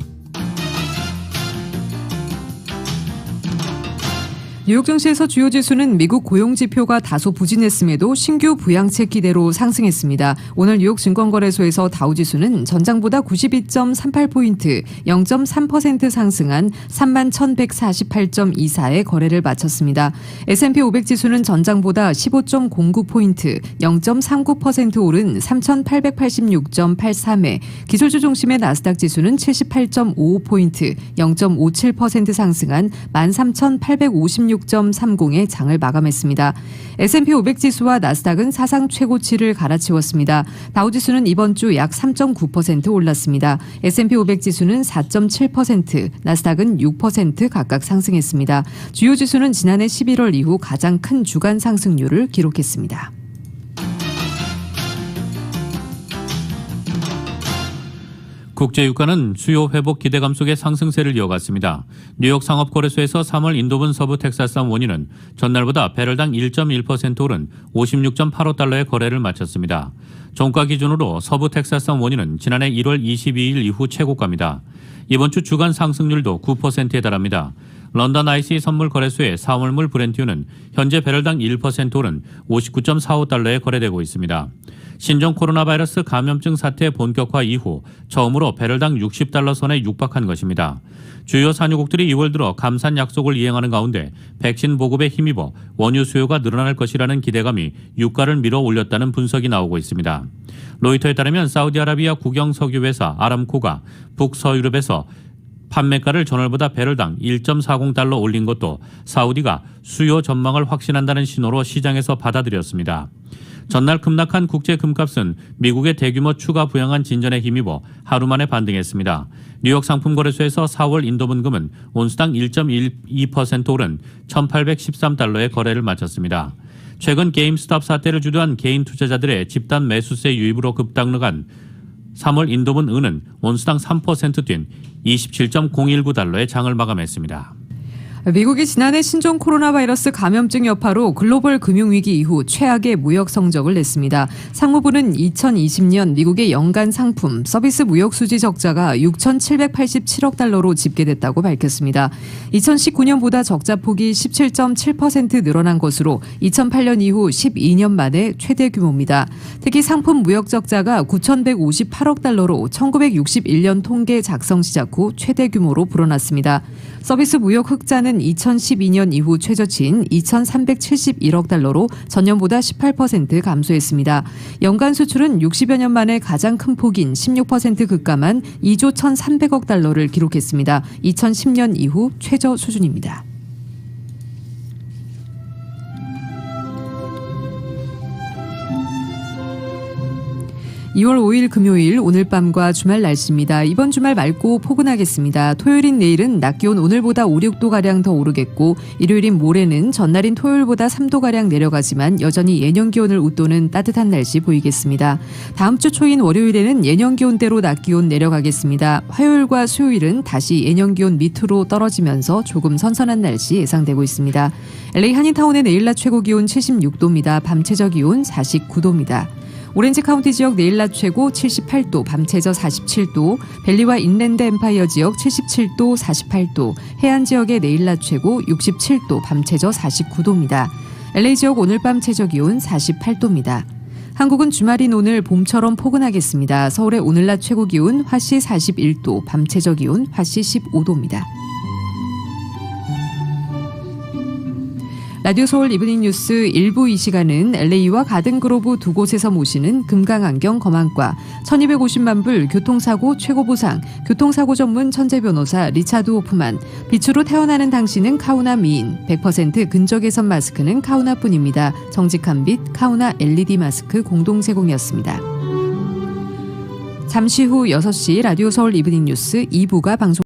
뉴욕 증시에서 주요 지수는 미국 고용 지표가 다소 부진했음에도 신규 부양책 기대로 상승했습니다. 오늘 뉴욕 증권거래소에서 다우지수는 전장보다 92.38포인트, 0.3% 상승한 31,148.24에 거래를 마쳤습니다. S&P 500 지수는 전장보다 15.09포인트, 0.39% 오른 3,886.83에, 기술주 중심의 나스닥 지수는 78.55포인트, 0.57% 상승한 13,856.30의 장을 마감했습니다. S&P 500 지수와 나스닥은 사상 최고치를 갈아치웠습니다. 다우지수는 이번 주 약 3.9% 올랐습니다. S&P 500 지수는 4.7%, 나스닥은 6% 각각 상승했습니다. 주요 지수는 지난해 11월 이후 가장 큰 주간 상승률을 기록했습니다. 국제유가는 수요 회복 기대감 속에 상승세를 이어갔습니다. 뉴욕 상업거래소에서 3월 인도분 서부 텍사스산 원유는 전날보다 배럴당 1.1% 오른 56.85달러의 거래를 마쳤습니다. 종가 기준으로 서부 텍사스산 원유는 지난해 1월 22일 이후 최고가입니다. 이번 주 주간 상승률도 9%에 달합니다. 런던 IC 선물 거래소의 4월물 브렌트유는 현재 배럴당 1% 오른 59.45달러에 거래되고 있습니다. 신종 코로나 바이러스 감염증 사태 본격화 이후 처음으로 배럴당 60달러 선에 육박한 것입니다. 주요 산유국들이 2월 들어 감산 약속을 이행하는 가운데 백신 보급에 힘입어 원유 수요가 늘어날 것이라는 기대감이 유가를 밀어 올렸다는 분석이 나오고 있습니다. 로이터에 따르면 사우디아라비아 국영 석유 회사 아람코가 북서유럽에서 판매가를 전월보다 배럴당 1.40달러 올린 것도 사우디가 수요 전망을 확신한다는 신호로 시장에서 받아들였습니다. 전날 급락한 국제 금값은 미국의 대규모 추가 부양안 진전에 힘입어 하루 만에 반등했습니다. 뉴욕 상품거래소에서 4월 인도분금은 온수당 1.12% 오른 1,813달러의 거래를 마쳤습니다. 최근 게임스톱 사태를 주도한 개인 투자자들의 집단 매수세 유입으로 급등락한 3월 인도분 은은 온수당 3% 뛴 27.019달러의 장을 마감했습니다. 미국이 지난해 신종 코로나 바이러스 감염증 여파로 글로벌 금융위기 이후 최악의 무역 성적을 냈습니다. 상무부는 2020년 미국의 연간 상품, 서비스 무역 수지 적자가 6,787억 달러로 집계됐다고 밝혔습니다. 2019년보다 적자 폭이 17.7% 늘어난 것으로 2008년 이후 12년 만에 최대 규모입니다. 특히 상품 무역 적자가 9,158억 달러로 1961년 통계 작성 시작 후 최대 규모로 불어났습니다. 서비스 무역 흑자는 2012년 이후 최저치인 2,371억 달러로 전년보다 18% 감소했습니다. 연간 수출은 60여 년 만에 가장 큰 폭인 16% 급감한 2조 1,300억 달러를 기록했습니다. 2010년 이후 최저 수준입니다. (2월 5일) 금요일 오늘 밤과 주말 날씨입니다. 이번 주말 맑고 포근하겠습니다. 토요일인 내일은 낮 기온 오늘보다 5, 6도가량 더 오르겠고 일요일인 모레는 전날인 토요일보다 3도가량 내려가지만 여전히 예년 기온을 웃도는 따뜻한 날씨 보이겠습니다. 다음 주 초인 월요일에는 예년 기온대로 낮 기온 내려가겠습니다. 화요일과 수요일은 다시 예년 기온 밑으로 떨어지면서 조금 선선한 날씨 예상되고 있습니다. LA 한인타운의 내일 낮 최고 기온 76도입니다. 밤 최저 기온 49도입니다. 오렌지 카운티 지역 내일 낮 최고 78도, 밤 최저 47도, 밸리와 인랜드 엠파이어 지역 77도, 48도, 해안 지역의 내일 낮 최고 67도, 밤 최저 49도입니다. LA 지역 오늘 밤 최저 기온 48도입니다. 한국은 주말인 오늘 봄처럼 포근하겠습니다. 서울의 오늘 낮 최고 기온 화씨 41도, 밤 최저 기온 화씨 15도입니다. 라디오 서울 이브닝 뉴스 1부 이 시간은 LA와 가든그로브 두 곳에서 모시는 금강안경 검안과 1250만 불 교통사고 최고 보상, 교통사고 전문 천재 변호사 리차드 호프만, 빛으로 태어나는 당신은 카우나 미인, 100% 근적 개선 마스크는 카우나뿐입니다. 정직한 빛 카우나 LED 마스크 공동 제공이었습니다. 잠시 후 6시 라디오 서울 이브닝 뉴스 2부가 방송